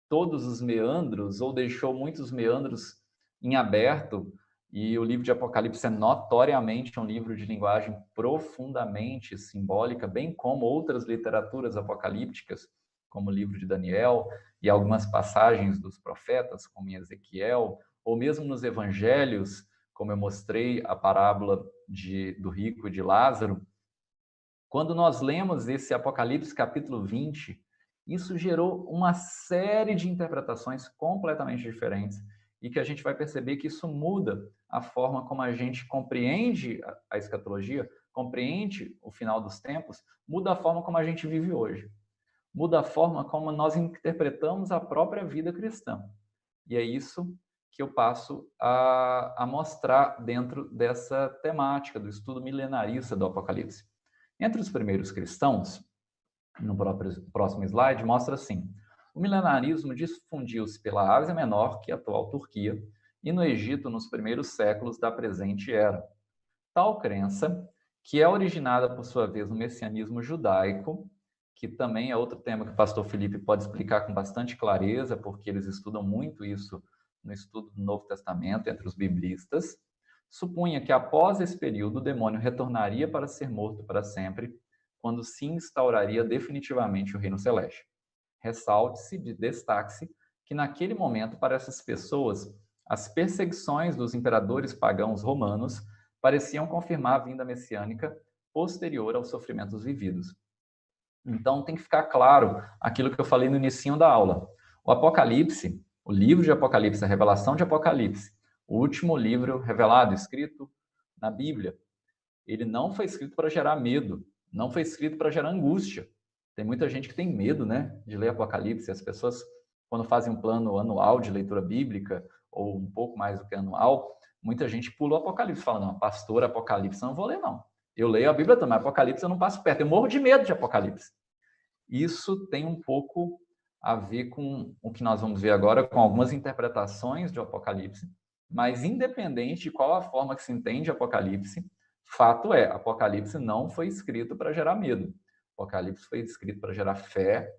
todos os meandros, ou deixou muitos meandros em aberto, e o livro de Apocalipse é notoriamente um livro de linguagem profundamente simbólica, bem como outras literaturas apocalípticas, como o livro de Daniel, e algumas passagens dos profetas, como em Ezequiel, ou mesmo nos evangelhos, como eu mostrei a parábola do rico e de Lázaro. Quando nós lemos esse Apocalipse capítulo 20, isso gerou uma série de interpretações completamente diferentes e que a gente vai perceber que isso muda a forma como a gente compreende a escatologia, compreende o final dos tempos, muda a forma como a gente vive hoje, muda a forma como nós interpretamos a própria vida cristã. E é isso que eu passo a mostrar dentro dessa temática do estudo milenarista do Apocalipse. Entre os primeiros cristãos, no próximo slide, mostra assim: o milenarismo difundiu-se pela Ásia Menor, que é a atual Turquia, e no Egito nos primeiros séculos da presente era. Tal crença, que é originada por sua vez no messianismo judaico, que também é outro tema que o pastor Felipe pode explicar com bastante clareza, porque eles estudam muito isso no estudo do Novo Testamento entre os biblistas, supunha que após esse período o demônio retornaria para ser morto para sempre, quando se instauraria definitivamente o reino celeste. Ressalte-se, destaque-se, que naquele momento, para essas pessoas, as perseguições dos imperadores pagãos romanos pareciam confirmar a vinda messiânica posterior aos sofrimentos vividos. Então, tem que ficar claro aquilo que eu falei no início da aula. O Apocalipse, o livro de Apocalipse, a revelação de Apocalipse, o último livro revelado, escrito na Bíblia, ele não foi escrito para gerar medo, não foi escrito para gerar angústia. Tem muita gente que tem medo, né, de ler Apocalipse. As pessoas, quando fazem um plano anual de leitura bíblica, ou um pouco mais do que anual, muita gente pula o Apocalipse, fala, não, pastor, Apocalipse eu não vou ler, não. Eu leio a Bíblia também, Apocalipse eu não passo perto, eu morro de medo de Apocalipse. Isso tem um pouco a ver com o que nós vamos ver agora, com algumas interpretações de Apocalipse, mas independente de qual a forma que se entende Apocalipse, fato é, Apocalipse não foi escrito para gerar medo. Apocalipse foi escrito para gerar fé,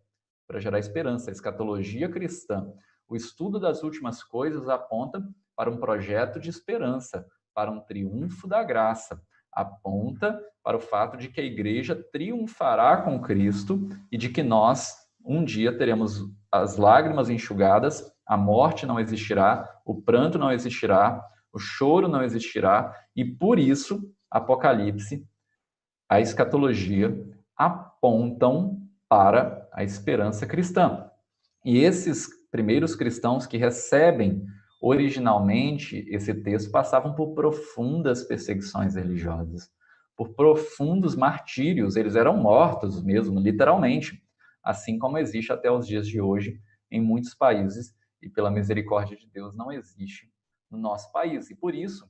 para gerar esperança. A escatologia cristã, o estudo das últimas coisas aponta para um projeto de esperança, para um triunfo da graça. Aponta para o fato de que a igreja triunfará com Cristo e de que nós, um dia, teremos as lágrimas enxugadas, a morte não existirá, o pranto não existirá, o choro não existirá, e por isso, Apocalipse, a escatologia, apontam para a esperança cristã. E esses primeiros cristãos que recebem originalmente esse texto passavam por profundas perseguições religiosas, por profundos martírios, eles eram mortos mesmo, literalmente, assim como existe até os dias de hoje em muitos países, e pela misericórdia de Deus não existe no nosso país. E por isso,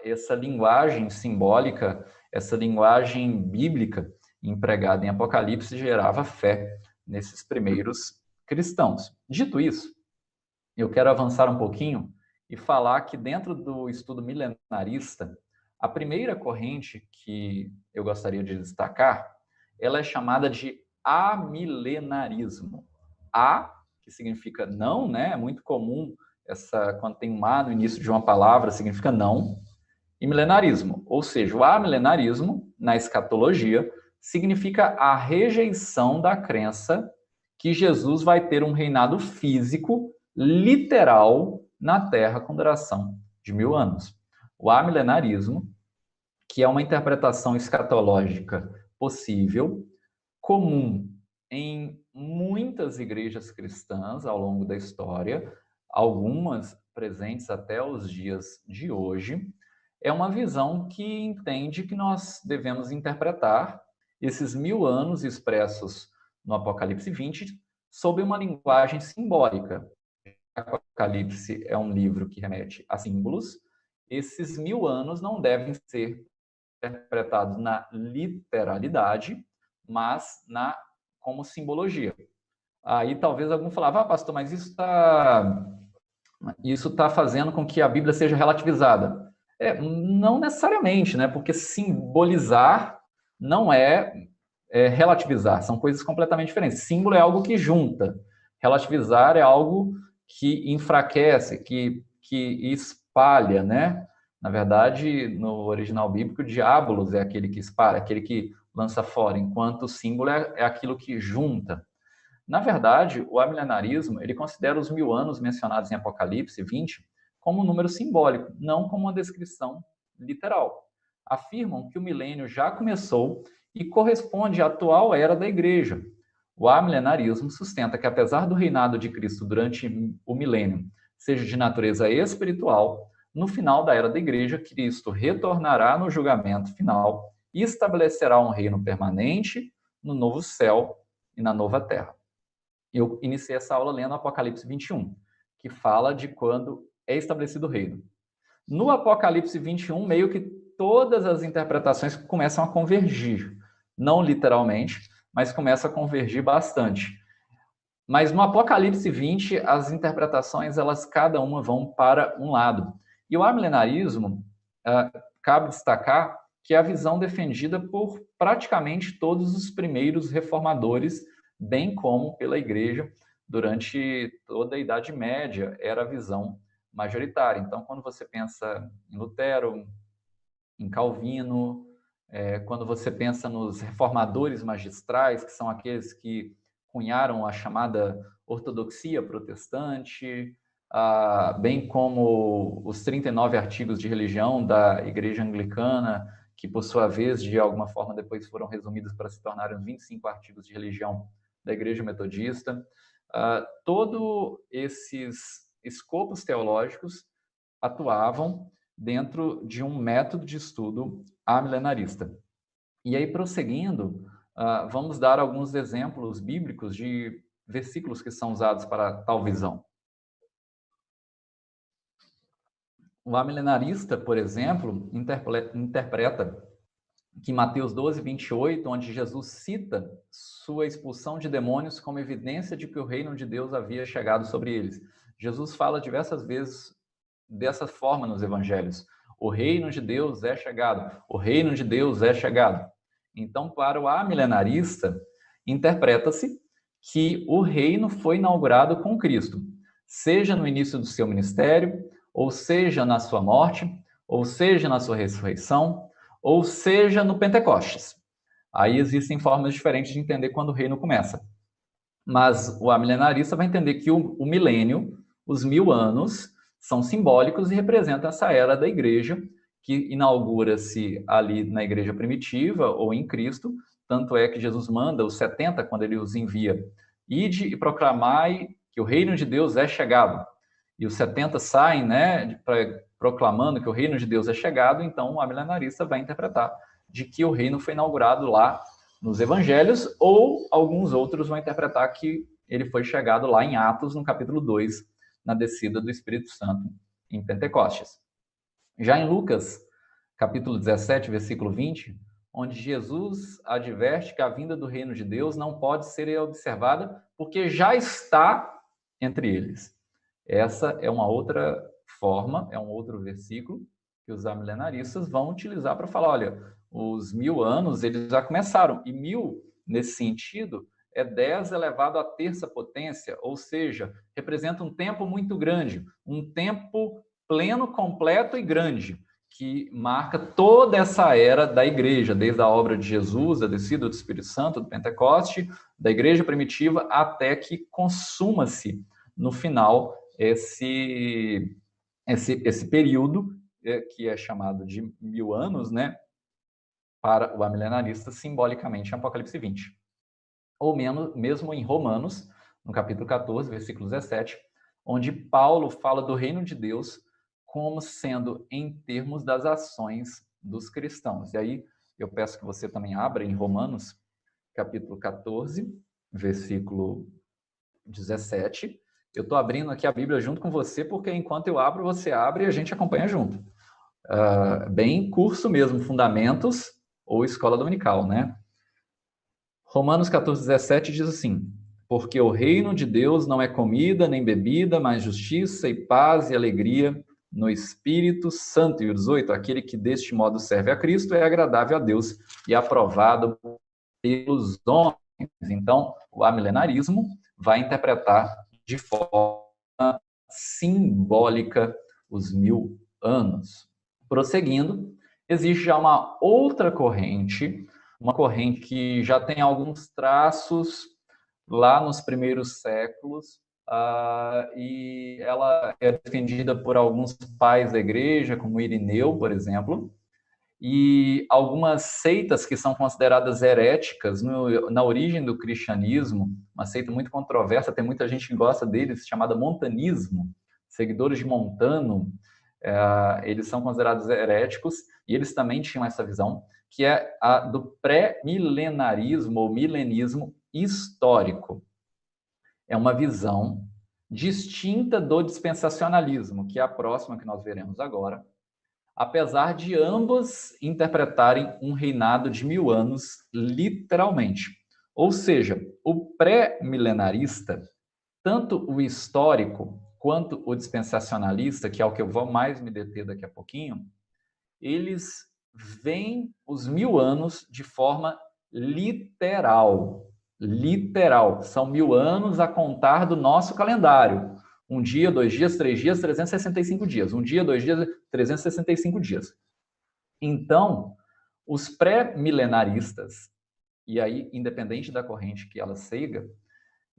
essa linguagem simbólica, essa linguagem bíblica empregada em Apocalipse gerava fé nesses primeiros cristãos. Dito isso, eu quero avançar um pouquinho e falar que dentro do estudo milenarista, a primeira corrente que eu gostaria de destacar, ela é chamada de amilenarismo. A, que significa não, né? É muito comum quando tem um A no início de uma palavra, significa não. E milenarismo, ou seja, o amilenarismo, na escatologia, significa a rejeição da crença que Jesus vai ter um reinado físico, literal, na Terra com duração de 1000 anos. O amilenarismo, que é uma interpretação escatológica possível, comum em muitas igrejas cristãs ao longo da história, algumas presentes até os dias de hoje, é uma visão que entende que nós devemos interpretar esses 1000 anos expressos no Apocalipse 20 sob uma linguagem simbólica. O Apocalipse é um livro que remete a símbolos. Esses 1000 anos não devem ser interpretados na literalidade, mas como simbologia. Aí talvez algum falava, pastor, mas isso tá fazendo com que a Bíblia seja relativizada. Não necessariamente, né? Porque simbolizar não é relativizar, são coisas completamente diferentes. Símbolo é algo que junta, relativizar é algo que enfraquece, que espalha, né? Na verdade, no original bíblico, diabolos é aquele que espalha, aquele que lança fora, enquanto o símbolo é aquilo que junta. Na verdade, o amilenarismo, ele considera os 1000 anos mencionados em Apocalipse 20 como um número simbólico, não como uma descrição literal. Afirmam que o milênio já começou e corresponde à atual era da igreja. O amilenarismo sustenta que, apesar do reinado de Cristo durante o milênio seja de natureza espiritual, no final da era da igreja, Cristo retornará no julgamento final e estabelecerá um reino permanente no novo céu e na nova terra. Eu iniciei essa aula lendo Apocalipse 21, que fala de quando é estabelecido o reino. No Apocalipse 21, meio que todas as interpretações começam a convergir. Não literalmente, mas começa a convergir bastante. Mas no Apocalipse 20, as interpretações, cada uma vão para um lado. E o amilenarismo, cabe destacar que é a visão defendida por praticamente todos os primeiros reformadores, bem como pela Igreja durante toda a Idade Média, era a visão majoritária. Então, quando você pensa em Lutero, em Calvino, quando você pensa nos reformadores magistrais, que são aqueles que cunharam a chamada ortodoxia protestante, bem como os 39 artigos de religião da Igreja Anglicana, que, por sua vez, de alguma forma, depois foram resumidos para se tornarem os 25 artigos de religião da Igreja Metodista. Todos esses escopos teológicos atuavam dentro de um método de estudo amilenarista. E aí, prosseguindo, vamos dar alguns exemplos bíblicos de versículos que são usados para tal visão. O amilenarista, por exemplo, interpreta que Mateus 12, 28, onde Jesus cita sua expulsão de demônios como evidência de que o reino de Deus havia chegado sobre eles. Jesus fala diversas vezes dessa forma nos evangelhos. O reino de Deus é chegado. O reino de Deus é chegado. Então, para o amilenarista, interpreta-se que o reino foi inaugurado com Cristo, seja no início do seu ministério, ou seja na sua morte, ou seja na sua ressurreição, ou seja no Pentecostes. Aí existem formas diferentes de entender quando o reino começa. Mas o amilenarista vai entender que o milênio, os 1000 anos, são simbólicos e representam essa era da igreja, que inaugura-se ali na igreja primitiva ou em Cristo. Tanto é que Jesus manda os 70, quando ele os envia, ide e proclamai que o reino de Deus é chegado. E os 70 saem, né, proclamando que o reino de Deus é chegado. Então o amilenarista vai interpretar de que o reino foi inaugurado lá nos evangelhos, ou alguns outros vão interpretar que ele foi chegado lá em Atos, no capítulo 2, na descida do Espírito Santo em Pentecostes. Já em Lucas, capítulo 17, versículo 20, onde Jesus adverte que a vinda do reino de Deus não pode ser observada porque já está entre eles. Essa é uma outra forma, é um outro versículo que os amilenaristas vão utilizar para falar, olha, os 1000 anos, eles já começaram, e 1000, nesse sentido, é 10 elevado à terça potência, ou seja, representa um tempo muito grande, um tempo pleno, completo e grande, que marca toda essa era da igreja, desde a obra de Jesus, a descida do Espírito Santo, do Pentecoste, da igreja primitiva, até que consuma-se no final esse período, que é chamado de 1000 anos, né, para o amilenarista, simbolicamente em Apocalipse 20. Ou mesmo em Romanos, no capítulo 14, versículo 17, onde Paulo fala do reino de Deus como sendo em termos das ações dos cristãos. E aí eu peço que você também abra em Romanos, capítulo 14, versículo 17. Eu estou abrindo aqui a Bíblia junto com você, porque enquanto eu abro, você abre e a gente acompanha junto. Bem curso mesmo, Fundamentos ou Escola Dominical, né? Romanos 14, 17 diz assim: porque o reino de Deus não é comida nem bebida, mas justiça e paz e alegria no Espírito Santo. E o 18, aquele que deste modo serve a Cristo é agradável a Deus e aprovado pelos homens. Então, o amilenarismo vai interpretar de forma simbólica os 1000 anos. Prosseguindo, existe já uma outra corrente, uma corrente que já tem alguns traços lá nos primeiros séculos, e ela é defendida por alguns pais da igreja, como Irineu, por exemplo, e algumas seitas que são consideradas heréticas na origem do cristianismo, uma seita muito controversa, tem muita gente que gosta deles, chamada montanismo, seguidores de Montano, eles são considerados heréticos, e eles também tinham essa visão, que é a do pré-milenarismo ou milenismo histórico. É uma visão distinta do dispensacionalismo, que é a próxima que nós veremos agora, apesar de ambos interpretarem um reinado de 1000 anos, literalmente. Ou seja, o pré-milenarista, tanto o histórico quanto o dispensacionalista, que é o que eu vou mais me deter daqui a pouquinho, eles veem os 1000 anos de forma literal. Literal. São 1000 anos a contar do nosso calendário. 1 dia, 2 dias, 3 dias, 365 dias. 1 dia, 2 dias, 365 dias. Então, os pré-milenaristas, e aí, independente da corrente que ela siga,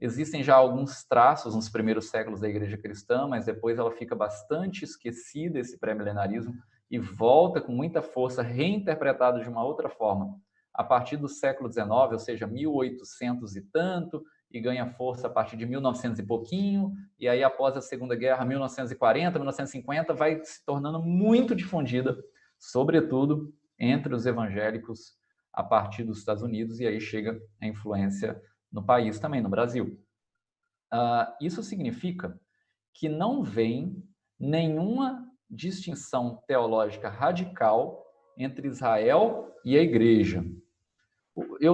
existem já alguns traços nos primeiros séculos da igreja cristã, mas depois ela fica bastante esquecida, esse pré-milenarismo, e volta com muita força, reinterpretado de uma outra forma, a partir do século XIX, ou seja, 1800 e tanto, e ganha força a partir de 1900 e pouquinho, e aí após a Segunda Guerra, 1940, 1950, vai se tornando muito difundida, sobretudo entre os evangélicos a partir dos Estados Unidos, e aí chega a influência no país também, no Brasil. Isso significa que não vem nenhuma distinção teológica radical entre Israel e a igreja.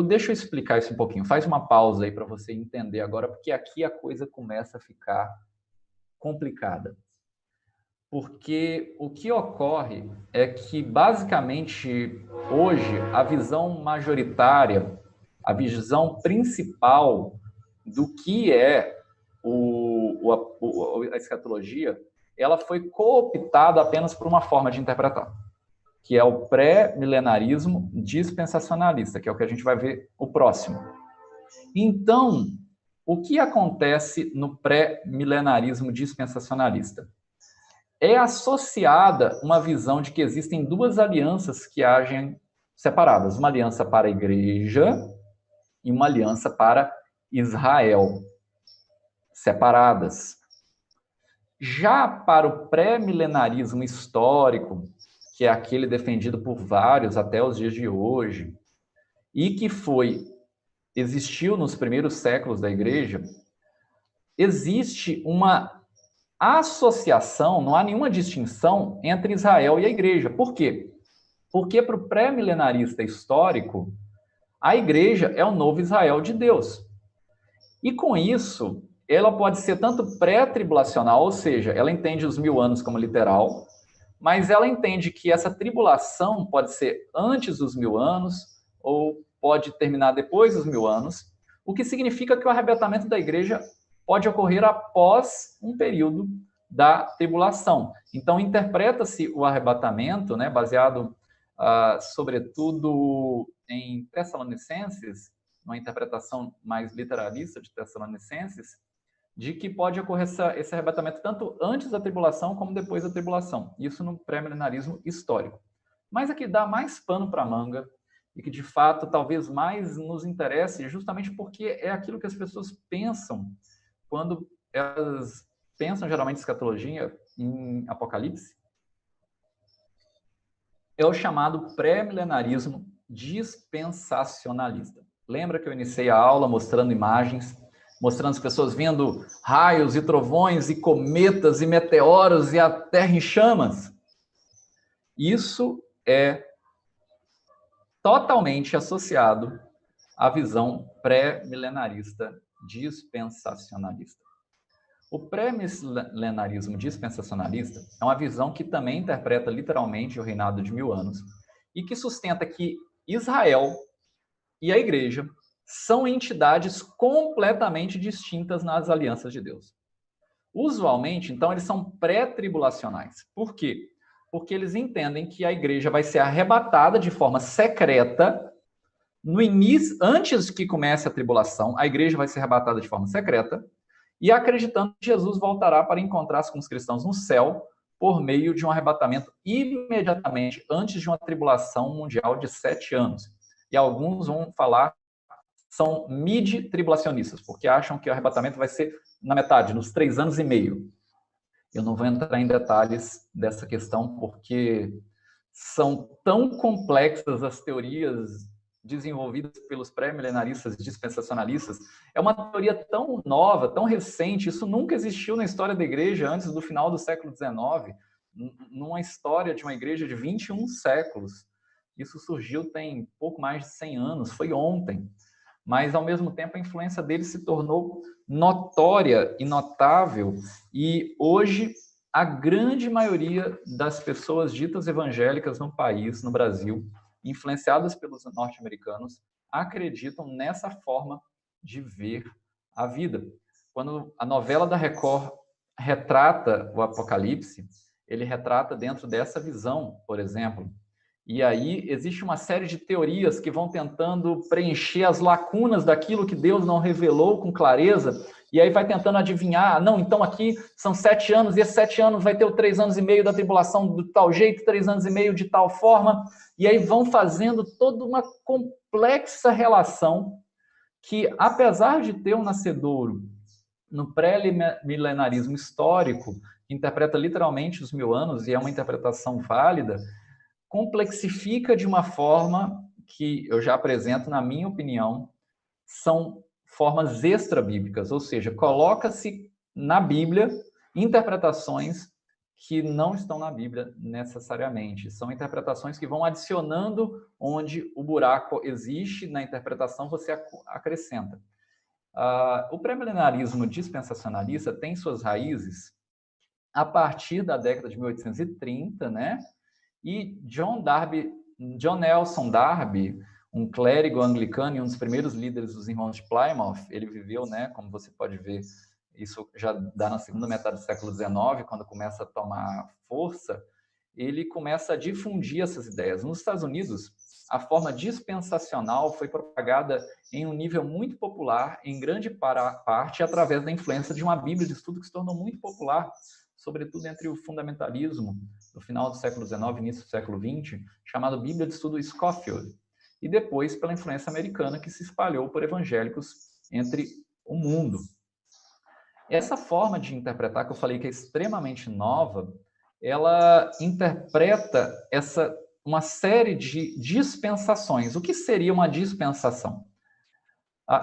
Deixa eu explicar isso um pouquinho. Faz uma pausa aí para você entender agora, porque aqui a coisa começa a ficar complicada. Porque o que ocorre é que, basicamente, hoje, a visão majoritária, a visão principal do que é a escatologia, ela foi cooptada apenas por uma forma de interpretar, que é o pré-milenarismo dispensacionalista, que é o que a gente vai ver o próximo. Então, o que acontece no pré-milenarismo dispensacionalista? É associada uma visão de que existem duas alianças que agem separadas, uma aliança para a igreja e uma aliança para Israel, separadas. Já para o pré-milenarismo histórico, que é aquele defendido por vários até os dias de hoje, e que existiu nos primeiros séculos da igreja, existe uma associação, não há nenhuma distinção entre Israel e a igreja. Por quê? Porque para o pré-milenarista histórico, a igreja é o novo Israel de Deus. E com isso, ela pode ser tanto pré-tribulacional, ou seja, ela entende os 1000 anos como literal, mas ela entende que essa tribulação pode ser antes dos 1000 anos, ou pode terminar depois dos 1000 anos, o que significa que o arrebatamento da igreja pode ocorrer após um período da tribulação. Então, interpreta-se o arrebatamento, né, baseado, sobretudo, em Tessalonicenses, uma interpretação mais literalista de Tessalonicenses, de que pode ocorrer esse arrebatamento tanto antes da tribulação como depois da tribulação. Isso no pré-milenarismo histórico. Mas aqui dá mais pano para a manga e que, de fato, talvez mais nos interesse, justamente porque é aquilo que as pessoas pensam quando elas pensam, geralmente, em escatologia, em Apocalipse, é o chamado pré-milenarismo dispensacionalista. Lembra que eu iniciei a aula mostrando imagens, mostrando as pessoas vendo raios e trovões e cometas e meteoros e a terra em chamas? Isso é totalmente associado à visão pré-milenarista dispensacionalista. O pré-milenarismo dispensacionalista é uma visão que também interpreta literalmente o reinado de 1000 anos e que sustenta que Israel e a igreja são entidades completamente distintas nas alianças de Deus. Usualmente, então, eles são pré-tribulacionais. Por quê? Porque eles entendem que a igreja vai ser arrebatada de forma secreta no início, antes que comece a tribulação, a igreja vai ser arrebatada de forma secreta e acreditando que Jesus voltará para encontrar-se com os cristãos no céu por meio de um arrebatamento imediatamente antes de uma tribulação mundial de 7 anos. E alguns vão falar são mid-tribulacionistas, porque acham que o arrebatamento vai ser na metade, nos 3 anos e meio. Eu não vou entrar em detalhes dessa questão, porque são tão complexas as teorias desenvolvidas pelos pré-milenaristas dispensacionalistas. É uma teoria tão nova, tão recente, isso nunca existiu na história da igreja antes do final do século XIX, numa história de uma igreja de 21 séculos. Isso surgiu tem pouco mais de 100 anos, foi ontem. Mas, ao mesmo tempo, a influência dele se tornou notória e notável. E hoje, a grande maioria das pessoas ditas evangélicas no país, no Brasil, influenciadas pelos norte-americanos, acreditam nessa forma de ver a vida. Quando a novela da Record retrata o Apocalipse, ele retrata dentro dessa visão, por exemplo. E aí existe uma série de teorias que vão tentando preencher as lacunas daquilo que Deus não revelou com clareza, e aí vai tentando adivinhar, não, então aqui são 7 anos, e esses 7 anos vai ter o 3 anos e meio da tribulação do tal jeito, 3 anos e meio de tal forma, e aí vão fazendo toda uma complexa relação que, apesar de ter um nascedouro no pré-milenarismo histórico, que interpreta literalmente os 1000 anos, e é uma interpretação válida, complexifica de uma forma que eu já apresento, na minha opinião, são formas extra-bíblicas, ou seja, coloca-se na Bíblia interpretações que não estão na Bíblia necessariamente. São interpretações que vão adicionando onde o buraco existe na interpretação, você acrescenta. O pré-milenarismo dispensacionalista tem suas raízes a partir da década de 1830, né? E John Nelson Darby, um clérigo anglicano e um dos primeiros líderes dos Irmãos de Plymouth, ele viveu, né, como você pode ver, isso já dá na segunda metade do século XIX, quando começa a tomar força, ele começa a difundir essas ideias. Nos Estados Unidos, a forma dispensacional foi propagada em um nível muito popular, em grande parte através da influência de uma Bíblia de estudo que se tornou muito popular, sobretudo entre o fundamentalismo do final do século XIX, início do século XX, chamado Bíblia de Estudo Scofield, e depois pela influência americana que se espalhou por evangélicos entre o mundo. Essa forma de interpretar, que eu falei que é extremamente nova, ela interpreta uma série de dispensações. O que seria uma dispensação?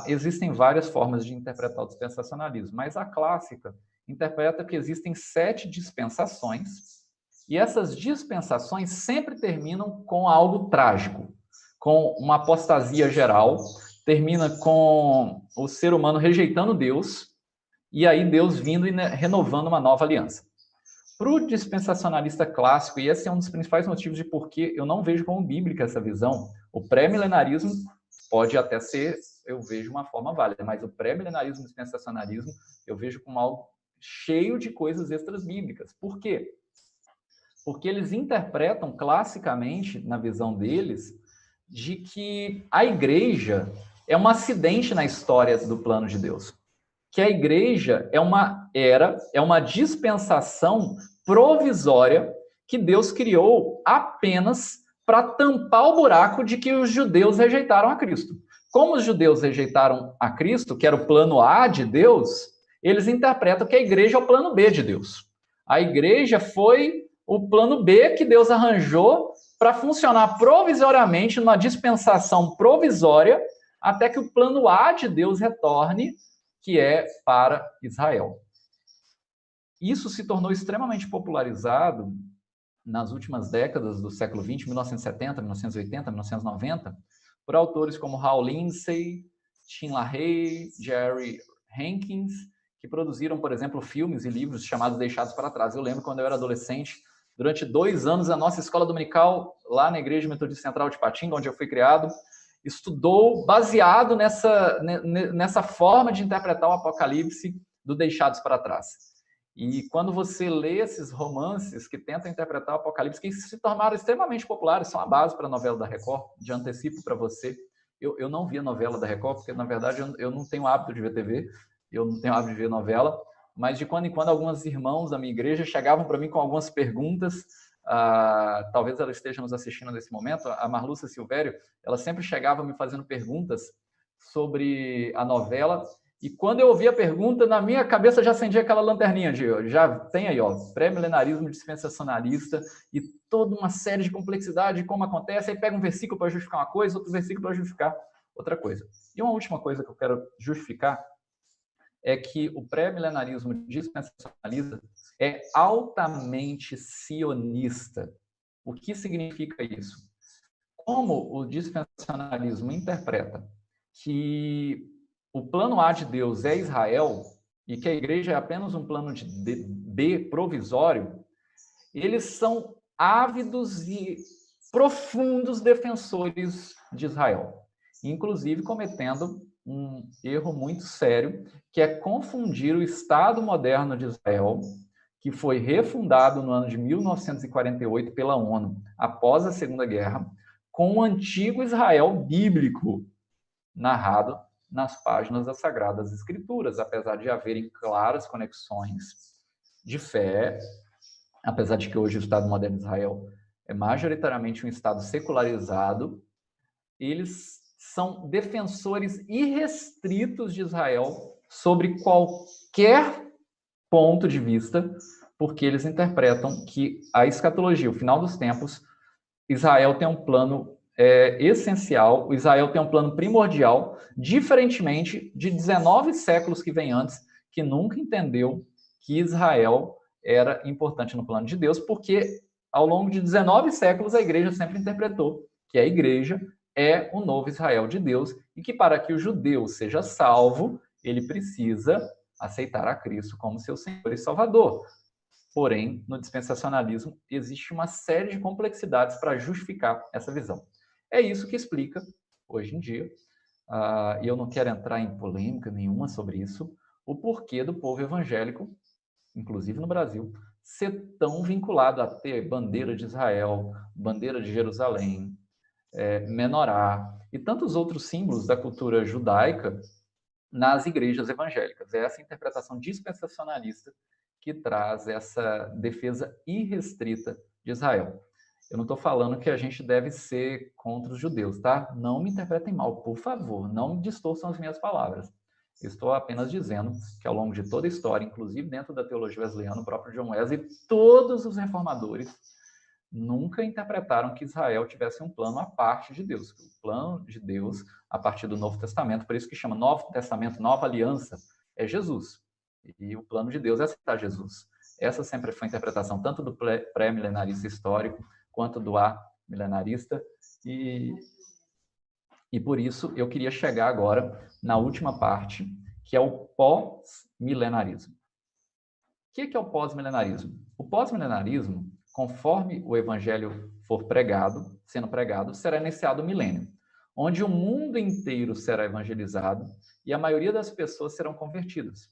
Existem várias formas de interpretar o dispensacionalismo, mas a clássica interpreta que existem 7 dispensações, e essas dispensações sempre terminam com algo trágico, com uma apostasia geral, termina com o ser humano rejeitando Deus, e aí Deus vindo e renovando uma nova aliança. Para o dispensacionalista clássico, e esse é um dos principais motivos de por que eu não vejo como bíblica essa visão, o pré-milenarismo pode até ser, eu vejo uma forma válida, mas o pré-milenarismo e o dispensacionalismo eu vejo como algo cheio de coisas extras bíblicas. Por quê? Porque eles interpretam classicamente, na visão deles, de que a igreja é um acidente na história do plano de Deus. Que a igreja é uma dispensação provisória que Deus criou apenas para tampar o buraco de que os judeus rejeitaram a Cristo. Como os judeus rejeitaram a Cristo, que era o plano A de Deus, eles interpretam que a igreja é o plano B de Deus. A igreja foi o plano B que Deus arranjou para funcionar provisoriamente, numa dispensação provisória, até que o plano A de Deus retorne, que é para Israel. Isso se tornou extremamente popularizado nas últimas décadas do século XX, 1970, 1980, 1990, por autores como Hal Lindsey, Tim LaHaye, Jerry Hankins, que produziram, por exemplo, filmes e livros chamados Deixados para Trás. Eu lembro quando eu era adolescente, durante 2 anos, a nossa escola dominical, lá na Igreja Metodista Central de Patinga, onde eu fui criado, estudou baseado nessa forma de interpretar o Apocalipse do Deixados para Trás. E quando você lê esses romances que tentam interpretar o Apocalipse, que se tornaram extremamente populares, são a base para a novela da Record, de antecipo para você. Eu não vi a novela da Record, porque, na verdade, eu não tenho hábito de ver TV, eu não tenho hábito de ver novela, mas de quando em quando alguns irmãos da minha igreja chegavam para mim com algumas perguntas, talvez ela esteja nos assistindo nesse momento, a Marlúcia Silvério, ela sempre chegava me fazendo perguntas sobre a novela, e quando eu ouvia a pergunta, na minha cabeça já acendia aquela lanterninha de, já tem aí, ó, pré-milenarismo dispensacionalista e toda uma série de complexidade de como acontece, aí pega um versículo para justificar uma coisa, outro versículo para justificar outra coisa. E uma última coisa que eu quero justificar é que o pré-milenarismo dispensacionalista é altamente sionista. O que significa isso? Como o dispensacionalismo interpreta que o plano A de Deus é Israel e que a igreja é apenas um plano de B provisório, eles são ávidos e profundos defensores de Israel, inclusive cometendo um erro muito sério, que é confundir o Estado moderno de Israel, que foi refundado no ano de 1948 pela ONU, após a Segunda Guerra, com o antigo Israel bíblico, narrado nas páginas das Sagradas Escrituras, apesar de haverem claras conexões de fé, apesar de que hoje o Estado moderno de Israel é majoritariamente um Estado secularizado, eles são defensores irrestritos de Israel sobre qualquer ponto de vista, porque eles interpretam que a escatologia, o final dos tempos, Israel tem um plano essencial, Israel tem um plano primordial, diferentemente de 19 séculos que vem antes, que nunca entendeu que Israel era importante no plano de Deus, porque ao longo de 19 séculos a igreja sempre interpretou que a igreja é o novo Israel de Deus e que para que o judeu seja salvo, ele precisa aceitar a Cristo como seu Senhor e Salvador. Porém, no dispensacionalismo, existe uma série de complexidades para justificar essa visão. É isso que explica, hoje em dia, e eu não quero entrar em polêmica nenhuma sobre isso, o porquê do povo evangélico, inclusive no Brasil, ser tão vinculado a ter bandeira de Israel, bandeira de Jerusalém, menorá e tantos outros símbolos da cultura judaica nas igrejas evangélicas. É essa interpretação dispensacionalista que traz essa defesa irrestrita de Israel. Eu não estou falando que a gente deve ser contra os judeus, tá? Não me interpretem mal, por favor, não distorçam as minhas palavras. Eu estou apenas dizendo que ao longo de toda a história, inclusive dentro da teologia wesleyana, o próprio John Wesley, todos os reformadores nunca interpretaram que Israel tivesse um plano à parte de Deus. O plano de Deus, a partir do Novo Testamento, por isso que chama Novo Testamento, Nova Aliança, é Jesus. E o plano de Deus é aceitar Jesus. Essa sempre foi a interpretação tanto do pré-milenarista histórico quanto do amilenarista. E por isso eu queria chegar agora na última parte, que é o pós-milenarismo. O que é o pós-milenarismo? O pós-milenarismo, conforme o evangelho for sendo pregado, será iniciado o milênio, onde o mundo inteiro será evangelizado e a maioria das pessoas serão convertidas.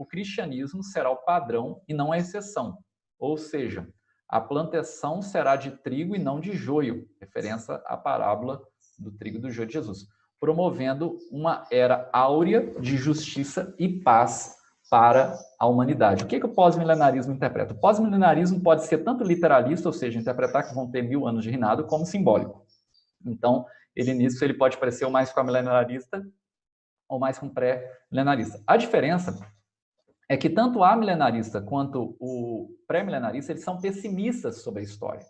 o cristianismo será o padrão e não a exceção. Ou seja, a plantação será de trigo e não de joio, referência à parábola do trigo e do joio de Jesus, promovendo uma era áurea de justiça e paz para a humanidade. O que o pós-milenarismo interpreta? O pós-milenarismo pode ser tanto literalista, ou seja, interpretar que vão ter 1000 anos de reinado, como simbólico. Então, nisso ele pode parecer o mais com a milenarista ou mais com pré-milenarista. A diferença é que tanto o amilenarista quanto o pré-milenarista, eles são pessimistas sobre a história.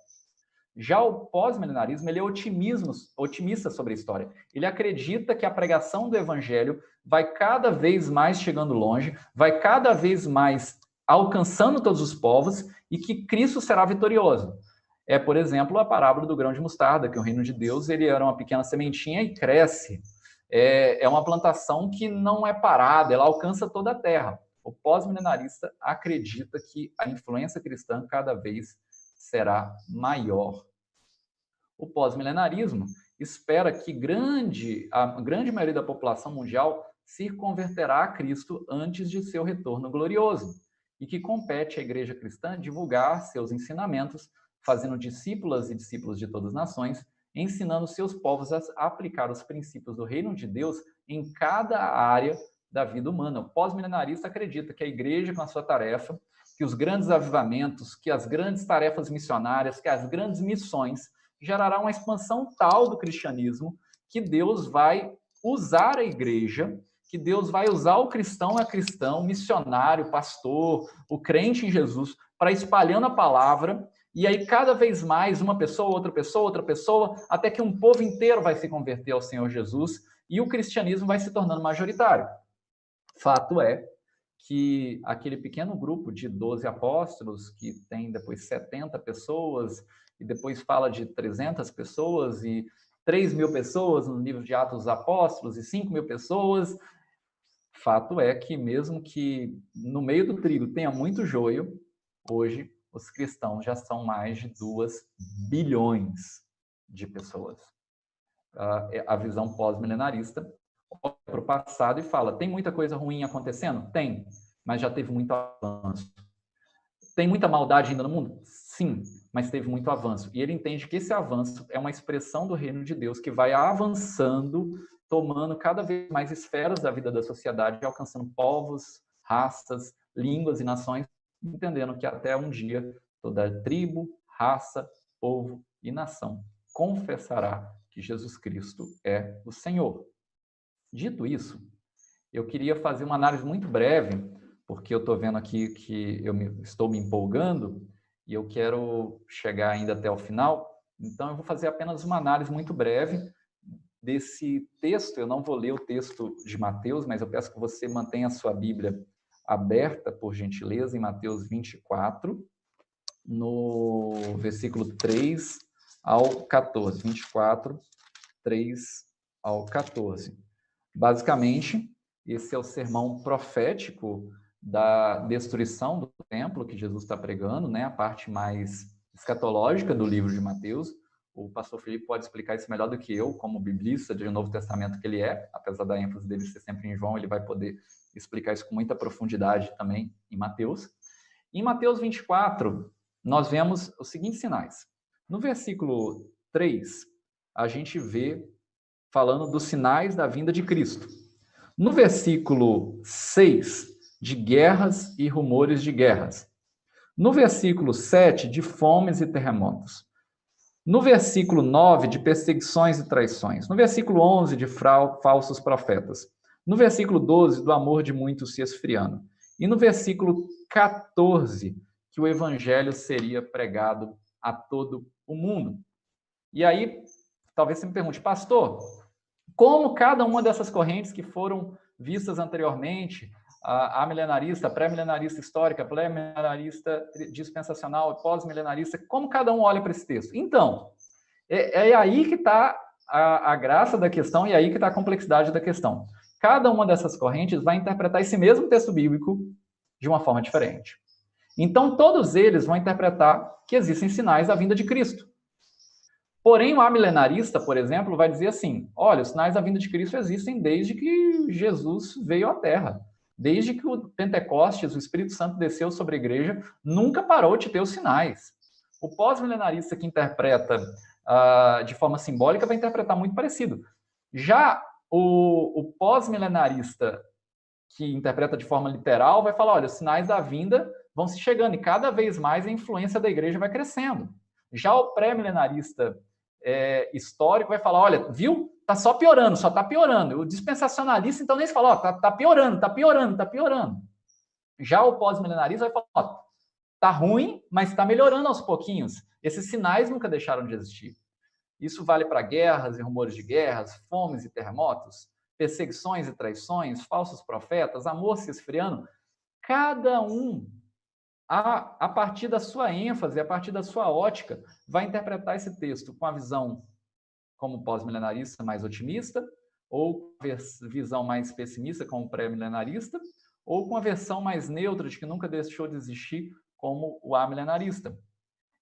Já o pós-milenarismo, ele é otimista sobre a história. Ele acredita que a pregação do evangelho vai cada vez mais chegando longe, vai cada vez mais alcançando todos os povos e que Cristo será vitorioso. É, por exemplo, a parábola do grão de mostarda, que o reino de Deus ele era uma pequena sementinha e cresce. É uma plantação que não é parada, ela alcança toda a terra. O pós-milenarista acredita que a influência cristã cada vez será maior. O pós-milenarismo espera que a grande maioria da população mundial se converterá a Cristo antes de seu retorno glorioso e que compete à igreja cristã divulgar seus ensinamentos, fazendo discípulas e discípulos de todas as nações, ensinando seus povos a aplicar os princípios do reino de Deus em cada área da vida humana. O pós-milenarista acredita que a igreja, com a sua tarefa, que os grandes avivamentos, que as grandes tarefas missionárias, que as grandes missões gerará uma expansão tal do cristianismo que Deus vai usar a igreja, que Deus vai usar o cristão e a cristã, o missionário, o pastor, o crente em Jesus, para espalhando a palavra, e aí cada vez mais uma pessoa, outra pessoa, até que um povo inteiro vai se converter ao Senhor Jesus e o cristianismo vai se tornando majoritário. Fato é que aquele pequeno grupo de 12 apóstolos, que tem depois 70 pessoas, e depois fala de 300 pessoas, e 3.000 pessoas no livro de Atos dos Apóstolos, e 5.000 pessoas, fato é que mesmo que no meio do trigo tenha muito joio, hoje os cristãos já são mais de 2 bilhões de pessoas. A visão pós-milenarista olha para o passado e fala, tem muita coisa ruim acontecendo? Tem, mas já teve muito avanço. Tem muita maldade ainda no mundo? Sim, mas teve muito avanço. E ele entende que esse avanço é uma expressão do reino de Deus que vai avançando, tomando cada vez mais esferas da vida da sociedade, alcançando povos, raças, línguas e nações, entendendo que até um dia toda tribo, raça, povo e nação confessará que Jesus Cristo é o Senhor. Dito isso, eu queria fazer uma análise muito breve, porque eu estou vendo aqui que estou me empolgando e eu quero chegar ainda até o final. Então, eu vou fazer apenas uma análise muito breve desse texto. Eu não vou ler o texto de Mateus, mas eu peço que você mantenha a sua Bíblia aberta, por gentileza, em Mateus 24, no versículo 3 ao 14. 24, 3 ao 14. Basicamente, esse é o sermão profético da destruição do templo que Jesus está pregando, né? A parte mais escatológica do livro de Mateus. O pastor Felipe pode explicar isso melhor do que eu, como biblista de Novo Testamento que ele é, apesar da ênfase dele ser sempre em João, ele vai poder explicar isso com muita profundidade também em Mateus. Em Mateus 24, nós vemos os seguintes sinais. No versículo 3, a gente vê falando dos sinais da vinda de Cristo. No versículo 6, de guerras e rumores de guerras. No versículo 7, de fomes e terremotos. No versículo 9, de perseguições e traições. No versículo 11, de falsos profetas. No versículo 12, do amor de muitos se esfriando. E no versículo 14, que o evangelho seria pregado a todo o mundo. E aí, talvez você me pergunte, pastor, como cada uma dessas correntes que foram vistas anteriormente, a milenarista, a pré-milenarista histórica, pré-milenarista dispensacional, pós-milenarista, como cada um olha para esse texto? Então, é aí que está a graça da questão e aí que está a complexidade da questão. Cada uma dessas correntes vai interpretar esse mesmo texto bíblico de uma forma diferente. Então, todos eles vão interpretar que existem sinais da vinda de Cristo. Porém, o amilenarista, por exemplo, vai dizer assim, olha, os sinais da vinda de Cristo existem desde que Jesus veio à Terra. Desde que o Pentecostes, o Espírito Santo desceu sobre a igreja, nunca parou de ter os sinais. O pós-milenarista que interpreta de forma simbólica vai interpretar muito parecido. Já o pós-milenarista que interpreta de forma literal vai falar, olha, os sinais da vinda vão se chegando e cada vez mais a influência da igreja vai crescendo. Já o pré-milenarista histórico vai falar, olha, viu? Tá só piorando, só tá piorando. O dispensacionalista, então, nem se fala, ó, tá piorando, tá piorando, tá piorando. Já o pós-milenarista vai falar, ó, tá ruim, mas tá melhorando aos pouquinhos. Esses sinais nunca deixaram de existir. Isso vale para guerras e rumores de guerras, fomes e terremotos, perseguições e traições, falsos profetas, amor se esfriando. Cada um, a partir da sua ênfase, a partir da sua ótica, vai interpretar esse texto com a visão como pós-milenarista mais otimista, ou visão mais pessimista como pré-milenarista, ou com a versão mais neutra de que nunca deixou de existir como o amilenarista.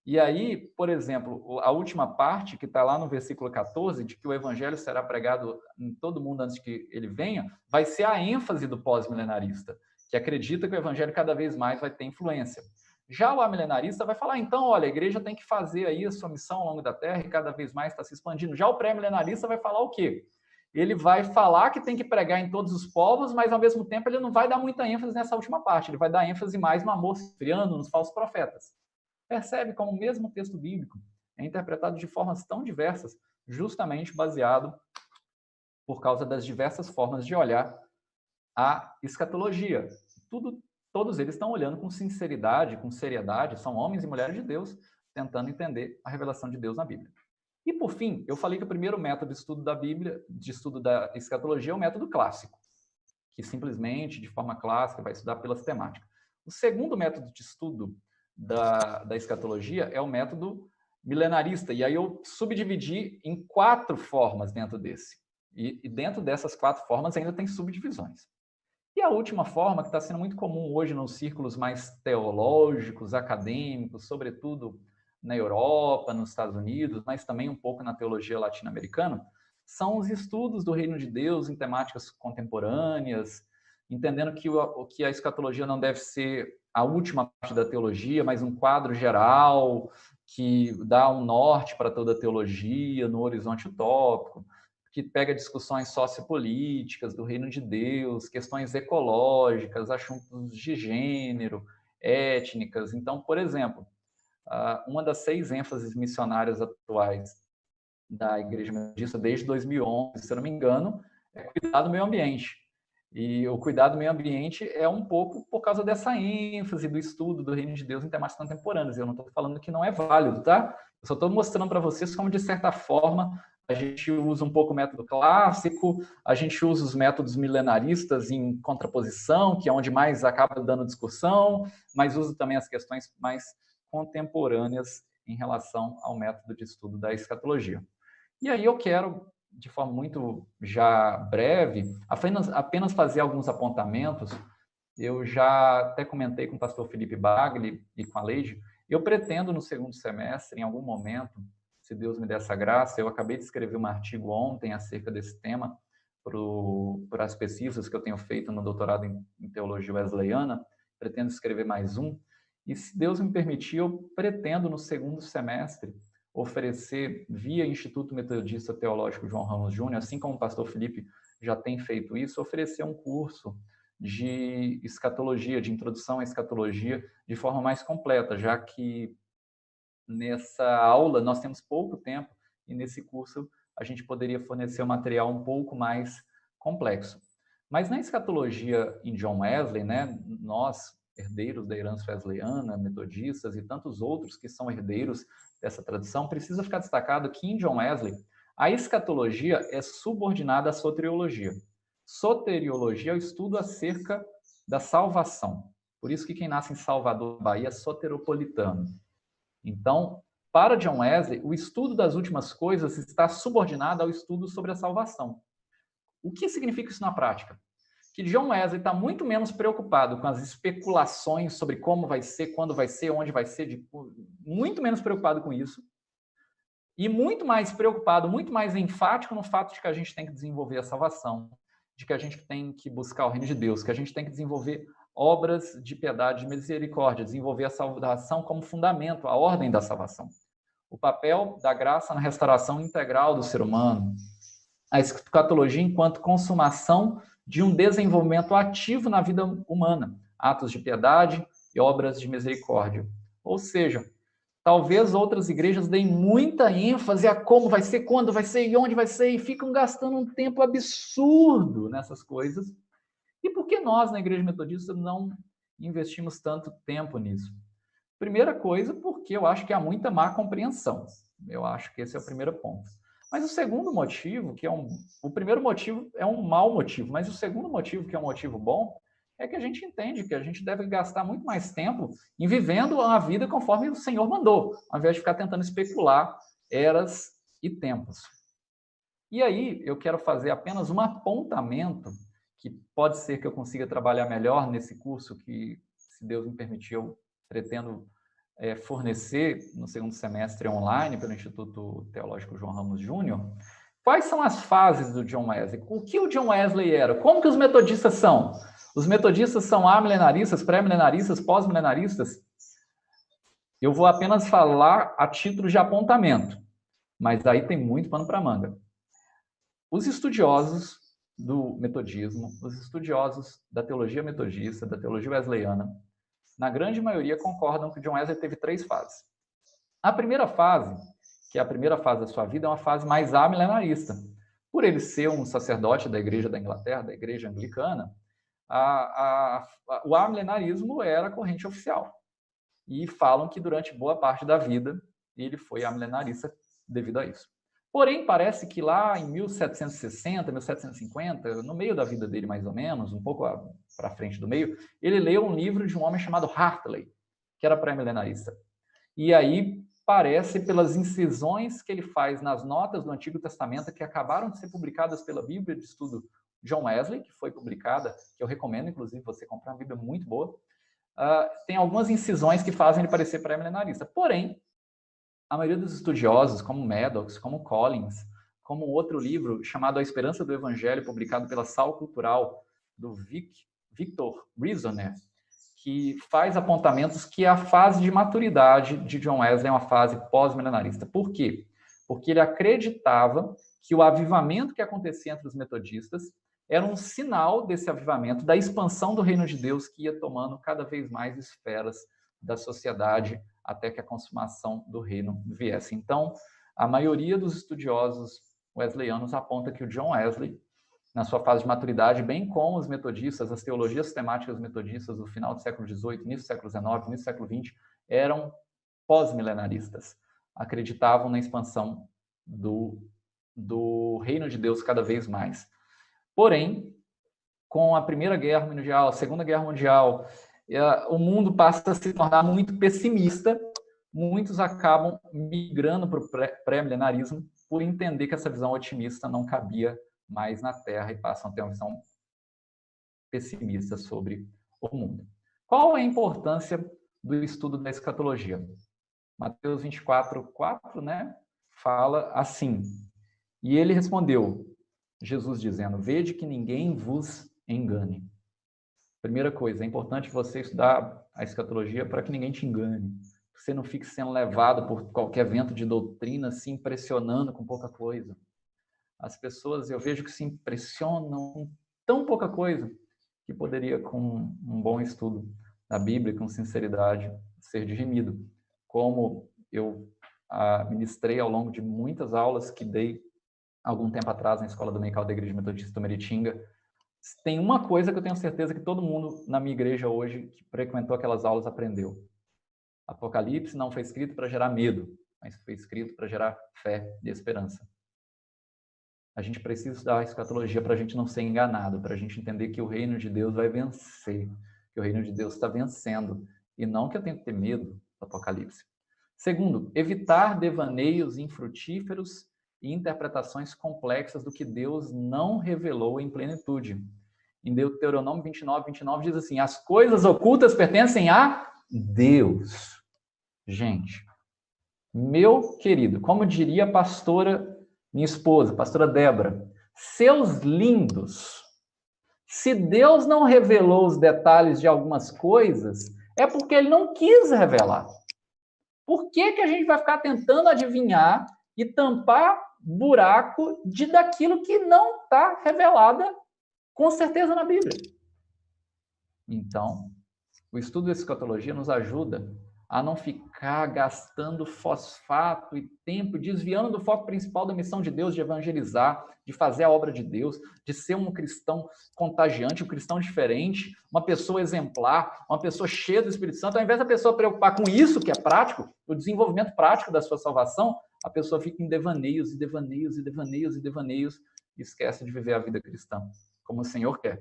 E aí, por exemplo, a última parte, que está lá no versículo 14, de que o evangelho será pregado em todo mundo antes que ele venha, vai ser a ênfase do pós-milenarista, que acredita que o evangelho cada vez mais vai ter influência. Já o amilenarista vai falar, então, olha, a igreja tem que fazer aí a sua missão ao longo da terra e cada vez mais está se expandindo. Já o pré-milenarista vai falar o quê? Ele vai falar que tem que pregar em todos os povos, mas ao mesmo tempo ele não vai dar muita ênfase nessa última parte, ele vai dar ênfase mais no amor esfriando, nos falsos profetas. Percebe como o mesmo texto bíblico é interpretado de formas tão diversas, justamente baseado por causa das diversas formas de olhar a escatologia. Todos eles estão olhando com sinceridade, com seriedade, são homens e mulheres de Deus, tentando entender a revelação de Deus na Bíblia. E, por fim, eu falei que o primeiro método de estudo da Bíblia, de estudo da escatologia, é o método clássico, que simplesmente, de forma clássica, vai estudar pelas temáticas. O segundo método de estudo da escatologia é o método milenarista, e aí eu subdividi em 4 formas dentro desse. E dentro dessas 4 formas ainda tem subdivisões. E a última forma, que está sendo muito comum hoje nos círculos mais teológicos, acadêmicos, sobretudo na Europa, nos Estados Unidos, mas também um pouco na teologia latino-americana, são os estudos do reino de Deus em temáticas contemporâneas, entendendo que a escatologia não deve ser a última parte da teologia, mas um quadro geral que dá um norte para toda a teologia no horizonte utópico, que pega discussões sociopolíticas do reino de Deus, questões ecológicas, assuntos de gênero, étnicas. Então, por exemplo, uma das 6 ênfases missionárias atuais da Igreja Metodista desde 2011, se eu não me engano, é cuidar do meio ambiente. E o cuidado do meio ambiente é um pouco por causa dessa ênfase do estudo do reino de Deus em temáticas contemporâneas. Eu não estou falando que não é válido, tá? Eu só estou mostrando para vocês como, de certa forma, a gente usa um pouco o método clássico, a gente usa os métodos milenaristas em contraposição, que é onde mais acaba dando discussão, mas usa também as questões mais contemporâneas em relação ao método de estudo da escatologia. E aí eu quero, de forma muito já breve, apenas fazer alguns apontamentos. Eu já até comentei com o pastor Felipe Bagli e com a Leide, eu pretendo no segundo semestre, em algum momento, se Deus me der essa graça, eu acabei de escrever um artigo ontem acerca desse tema para as pesquisas que eu tenho feito no doutorado em teologia wesleyana, pretendo escrever mais um, e se Deus me permitir, eu pretendo no segundo semestre oferecer via Instituto Metodista Teológico João Ramos Júnior, assim como o pastor Felipe já tem feito isso, oferecer um curso de escatologia, de introdução à escatologia, de forma mais completa, já que nessa aula nós temos pouco tempo e nesse curso a gente poderia fornecer um material um pouco mais complexo. Mas na escatologia em John Wesley, né, nós, herdeiros da herança wesleyana, metodistas e tantos outros que são herdeiros dessa tradição, precisa ficar destacado que em John Wesley a escatologia é subordinada à soteriologia. Soteriologia é o estudo acerca da salvação. Por isso que quem nasce em Salvador, Bahia, é soteropolitano. Então, para John Wesley, o estudo das últimas coisas está subordinado ao estudo sobre a salvação. O que significa isso na prática? Que John Wesley está muito menos preocupado com as especulações sobre como vai ser, quando vai ser, onde vai ser, muito menos preocupado com isso, e muito mais preocupado, muito mais enfático no fato de que a gente tem que desenvolver a salvação, de que a gente tem que buscar o reino de Deus, que a gente tem que desenvolver obras de piedade, de misericórdia, desenvolver a salvação como fundamento, a ordem da salvação. O papel da graça na restauração integral do ser humano. A escatologia enquanto consumação de um desenvolvimento ativo na vida humana, atos de piedade e obras de misericórdia. Ou seja, talvez outras igrejas deem muita ênfase a como vai ser, quando vai ser e onde vai ser, e ficam gastando um tempo absurdo nessas coisas. E por que nós, na Igreja Metodista, não investimos tanto tempo nisso? Primeira coisa, porque eu acho que há muita má compreensão. Eu acho que esse é o primeiro ponto. Mas o segundo motivo, o primeiro motivo é um mau motivo, mas o segundo motivo, que é um motivo bom, é que a gente entende que a gente deve gastar muito mais tempo em vivendo a vida conforme o Senhor mandou, ao invés de ficar tentando especular eras e tempos. E aí, eu quero fazer apenas um apontamento, que pode ser que eu consiga trabalhar melhor nesse curso que, se Deus me permitir, eu pretendo fornecer no segundo semestre online pelo Instituto Teológico João Ramos Júnior. Quais são as fases do John Wesley? O que o John Wesley era? Como que os metodistas são? Os metodistas são amilenaristas, pré-milenaristas, pós-milenaristas? Eu vou apenas falar a título de apontamento, mas aí tem muito pano para manga. Os estudiosos do metodismo, os estudiosos da teologia metodista, da teologia wesleyana, na grande maioria concordam que John Wesley teve 3 fases. A primeira fase, que é a primeira fase da sua vida, é uma fase mais amilenarista. Por ele ser um sacerdote da Igreja da Inglaterra, da Igreja Anglicana, o amilenarismo era a corrente oficial. E falam que durante boa parte da vida ele foi amilenarista devido a isso. Porém, parece que lá em 1760, 1750, no meio da vida dele mais ou menos, um pouco para frente do meio, ele leu um livro de um homem chamado Hartley, que era pré-milenarista. E aí parece, pelas incisões que ele faz nas notas do Antigo Testamento, que acabaram de ser publicadas pela Bíblia de Estudo John Wesley, que foi publicada, que eu recomendo, inclusive, você comprar uma Bíblia muito boa, tem algumas incisões que fazem ele parecer pré-milenarista. Porém, a maioria dos estudiosos, como Maddox, como Collins, como outro livro chamado A Esperança do Evangelho, publicado pela Sal Cultural, do Victor Reasoner, que faz apontamentos que a fase de maturidade de John Wesley é uma fase pós-milenarista. Por quê? Porque ele acreditava que o avivamento que acontecia entre os metodistas era um sinal desse avivamento, da expansão do reino de Deus que ia tomando cada vez mais esferas da sociedade até que a consumação do reino viesse. Então, a maioria dos estudiosos wesleyanos aponta que o John Wesley, na sua fase de maturidade, bem como os metodistas, as teologias sistemáticas metodistas do final do século XVIII, início do século XIX, início do século XX, eram pós-milenaristas. Acreditavam na expansão do reino de Deus cada vez mais. Porém, com a Primeira Guerra Mundial, a Segunda Guerra Mundial, o mundo passa a se tornar muito pessimista, muitos acabam migrando para o pré-milenarismo por entender que essa visão otimista não cabia mais na Terra e passam a ter uma visão pessimista sobre o mundo. Qual é a importância do estudo da escatologia? Mateus 24:4, né, fala assim: e ele respondeu, Jesus dizendo, vede que ninguém vos engane. Primeira coisa, é importante você estudar a escatologia para que ninguém te engane. Você não fique sendo levado por qualquer vento de doutrina, se impressionando com pouca coisa. As pessoas, eu vejo que se impressionam com tão pouca coisa que poderia, com um bom estudo da Bíblia, com sinceridade, ser dirimido. Como eu ministrei ao longo de muitas aulas que dei algum tempo atrás na Escola Dominical da Igreja Metodista do Meritinga, tem uma coisa que eu tenho certeza que todo mundo na minha igreja hoje que frequentou aquelas aulas aprendeu. Apocalipse não foi escrito para gerar medo, mas foi escrito para gerar fé e esperança. A gente precisa estudar a escatologia para a gente não ser enganado, para a gente entender que o reino de Deus vai vencer, que o reino de Deus está vencendo, e não que eu tenho que ter medo do Apocalipse. Segundo, evitar devaneios infrutíferos e interpretações complexas do que Deus não revelou em plenitude. Em Deuteronômio 29:29 diz assim, as coisas ocultas pertencem a Deus. Gente, meu querido, como diria a pastora, minha esposa, pastora Débora, seus lindos Se Deus não revelou os detalhes de algumas coisas, é porque ele não quis revelar. Por que que a gente vai ficar tentando adivinhar e tampar buraco daquilo que não está revelada com certeza na Bíblia? Então, o estudo da escatologia nos ajuda a não ficar gastando fosfato e tempo, desviando do foco principal da missão de Deus, de evangelizar, de fazer a obra de Deus, de ser um cristão contagiante, um cristão diferente, uma pessoa exemplar, uma pessoa cheia do Espírito Santo. Ao invés da pessoa preocupar com isso, que é prático, o desenvolvimento prático da sua salvação, a pessoa fica em devaneios e devaneios e devaneios e devaneios e esquece de viver a vida cristã, como o Senhor quer.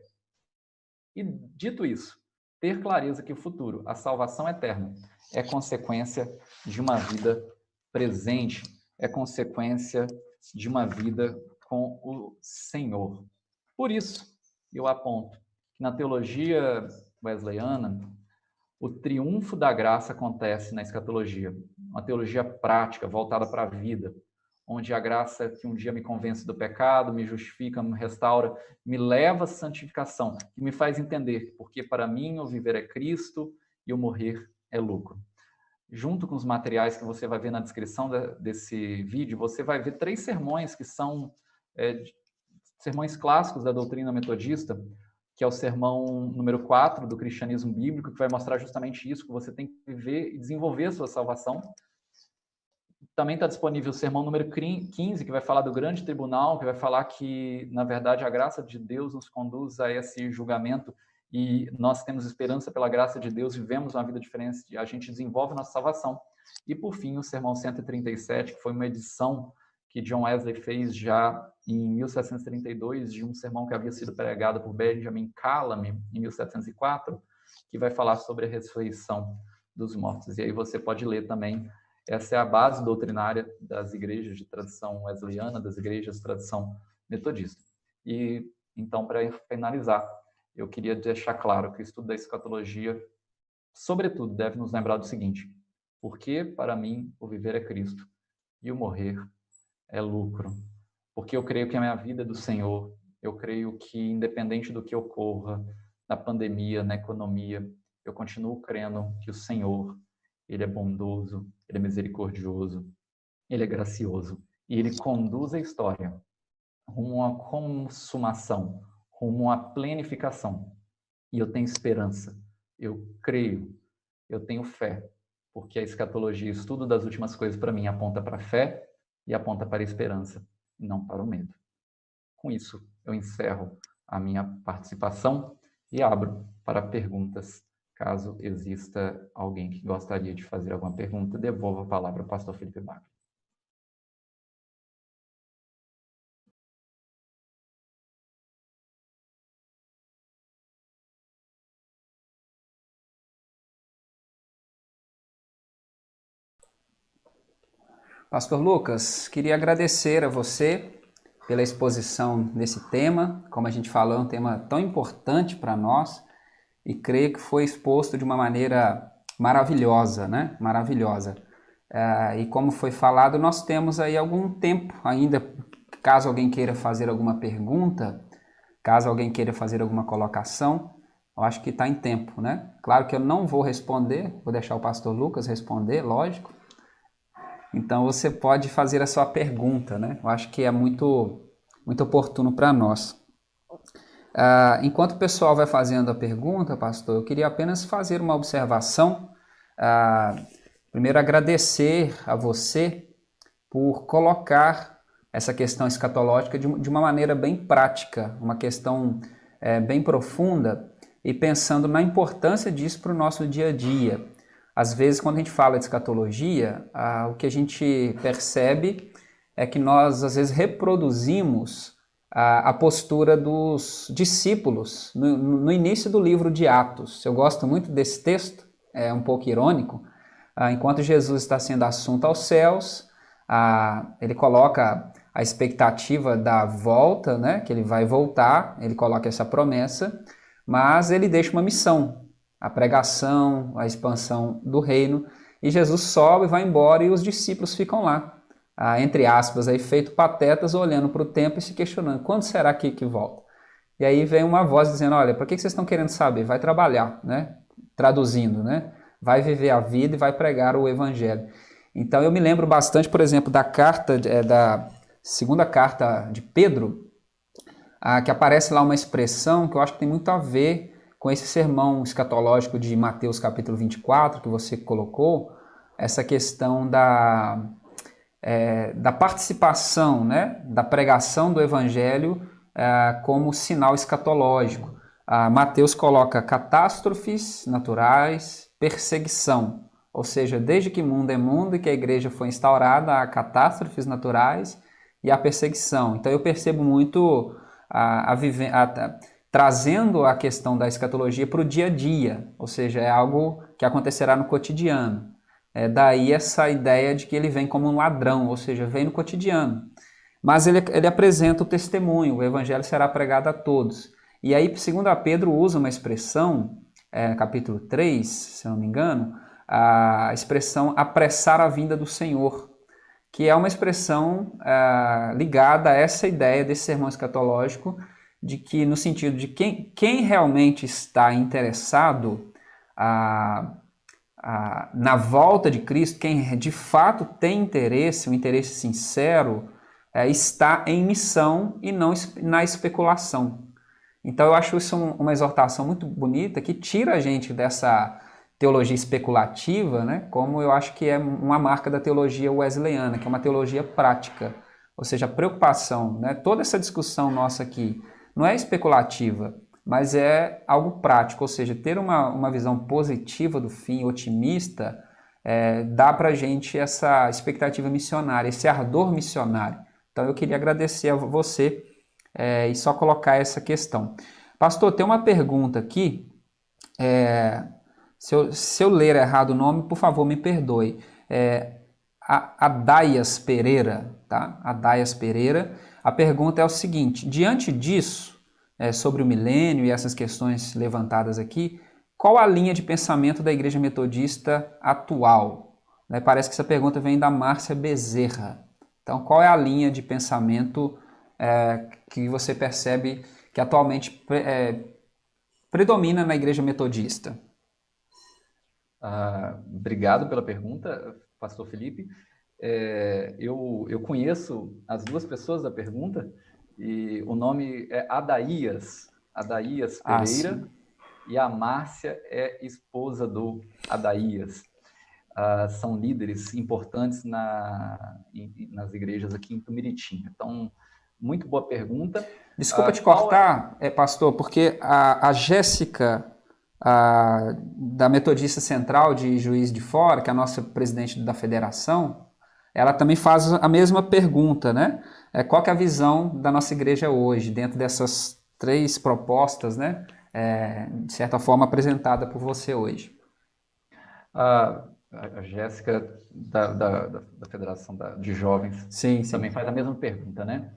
E dito isso, ter clareza que o futuro, a salvação eterna, é consequência de uma vida presente, é consequência de uma vida com o Senhor. Por isso, eu aponto que na teologia wesleyana, o triunfo da graça acontece na escatologia, uma teologia prática, voltada para a vida, onde a graça que um dia me convence do pecado, me justifica, me restaura, me leva à santificação, que me faz entender porque para mim o viver é Cristo e o morrer é lucro. Junto com os materiais que você vai ver na descrição desse vídeo, você vai ver 3 sermões que são sermões clássicos da doutrina metodista, que é o sermão número 4 do cristianismo bíblico, que vai mostrar justamente isso, que você tem que viver e desenvolver a sua salvação. Também está disponível o sermão número 15, que vai falar do grande tribunal, que vai falar que, na verdade, a graça de Deus nos conduz a esse julgamento e nós temos esperança pela graça de Deus, vivemos uma vida diferente, a gente desenvolve nossa salvação. E, por fim, o sermão 137, que foi uma edição que John Wesley fez já em 1732, de um sermão que havia sido pregado por Benjamin Calame em 1704, que vai falar sobre a ressurreição dos mortos. E aí você pode ler também. Essa é a base doutrinária das igrejas de tradição wesleyana, das igrejas de tradição metodista. E, então, para finalizar, eu queria deixar claro que o estudo da escatologia, sobretudo, deve nos lembrar do seguinte: porque, para mim, o viver é Cristo e o morrer é lucro. Porque eu creio que a minha vida é do Senhor, eu creio que, independente do que ocorra, na pandemia, na economia, eu continuo crendo que o Senhor, Ele é bondoso, Ele é misericordioso, Ele é gracioso. E Ele conduz a história rumo à consumação, rumo à plenificação. E eu tenho esperança, eu creio, eu tenho fé, porque a escatologia, estudo das últimas coisas, para mim, aponta para a fé e aponta para a esperança, não para o medo. Com isso, eu encerro a minha participação e abro para perguntas. Caso exista alguém que gostaria de fazer alguma pergunta, devolvo a palavra ao pastor Felipe Bagre. Pastor Lucas, queria agradecer a você pela exposição nesse tema. Como a gente falou, é um tema tão importante para nós e creio que foi exposto de uma maneira maravilhosa, né? Maravilhosa. E como foi falado, nós temos aí algum tempo ainda, caso alguém queira fazer alguma pergunta, caso alguém queira fazer alguma colocação, eu acho que está em tempo, né? Claro que eu não vou responder, vou deixar o pastor Lucas responder, lógico. Então você pode fazer a sua pergunta, né? Eu acho que é muito oportuno para nós. Enquanto o pessoal vai fazendo a pergunta, pastor, eu queria apenas fazer uma observação. Primeiro, agradecer a você por colocar essa questão escatológica de uma maneira bem prática, uma questão bem profunda e pensando na importância disso para o nosso dia a dia. Às vezes, quando a gente fala de escatologia, o que a gente percebe é que nós, às vezes, reproduzimos a postura dos discípulos no início do livro de Atos. Eu gosto muito desse texto, é um pouco irônico. Enquanto Jesus está sendo assunto aos céus, ele coloca a expectativa da volta, né, que ele vai voltar, ele coloca essa promessa, mas ele deixa uma missão, a pregação, a expansão do reino, e Jesus sobe, vai embora e os discípulos ficam lá, entre aspas, aí, feito patetas, olhando para o tempo e se questionando, quando será que volta? E aí vem uma voz dizendo, olha, para que vocês estão querendo saber? Vai trabalhar, né? Traduzindo, né? Vai viver a vida e vai pregar o evangelho. Então eu me lembro bastante, por exemplo, da carta, da segunda carta de Pedro, que aparece lá uma expressão que eu acho que tem muito a ver com esse sermão escatológico de Mateus capítulo 24, que você colocou, essa questão da participação, né, da pregação do evangelho como sinal escatológico. Mateus coloca catástrofes naturais, perseguição, ou seja, desde que mundo é mundo e que a igreja foi instaurada, há catástrofes naturais e a perseguição. Então eu percebo muito trazendo a questão da escatologia para o dia a dia, ou seja, é algo que acontecerá no cotidiano. Daí essa ideia de que ele vem como um ladrão, ou seja, vem no cotidiano. Mas ele apresenta o testemunho, o evangelho será pregado a todos. E aí, segundo Pedro usa uma expressão, capítulo 3, se eu não me engano, a expressão apressar a vinda do Senhor, que é uma expressão ligada a essa ideia desse sermão escatológico, de que no sentido de quem realmente está interessado na volta de Cristo, quem de fato tem interesse, um interesse sincero, está em missão e não na especulação. Então eu acho isso uma exortação muito bonita que tira a gente dessa teologia especulativa, né? Como eu acho que é uma marca da teologia wesleyana, que é uma teologia prática. Ou seja, a preocupação, né? Toda essa discussão nossa aqui não é especulativa, mas é algo prático, ou seja, ter uma visão positiva do fim, otimista, dá para a gente essa expectativa missionária, esse ardor missionário. Então eu queria agradecer a você e só colocar essa questão. Pastor, tem uma pergunta aqui, se eu ler errado o nome, por favor, me perdoe. Adaias Pereira, tá? Adaias Pereira. A pergunta é o seguinte, diante disso, sobre o milênio e essas questões levantadas aqui, qual a linha de pensamento da Igreja Metodista atual? Parece que essa pergunta vem da Márcia Bezerra. Então, qual é a linha de pensamento que você percebe que atualmente predomina na Igreja Metodista? Obrigado pela pergunta, Pastor Felipe. Eu conheço as duas pessoas da pergunta, e o nome é Adaias Pereira, e a Márcia é esposa do Adaias. São líderes importantes nas igrejas aqui em Tumiritim. Então, muito boa pergunta. Desculpa te cortar, pastor, porque a Jéssica, da Metodista Central de Juiz de Fora, que é a nossa presidente da federação, ela também faz a mesma pergunta, né? Qual que é a visão da nossa igreja hoje, dentro dessas três propostas, né? De certa forma apresentada por você hoje. A Jéssica, da Federação de Jovens, sim. Também faz a mesma pergunta, né?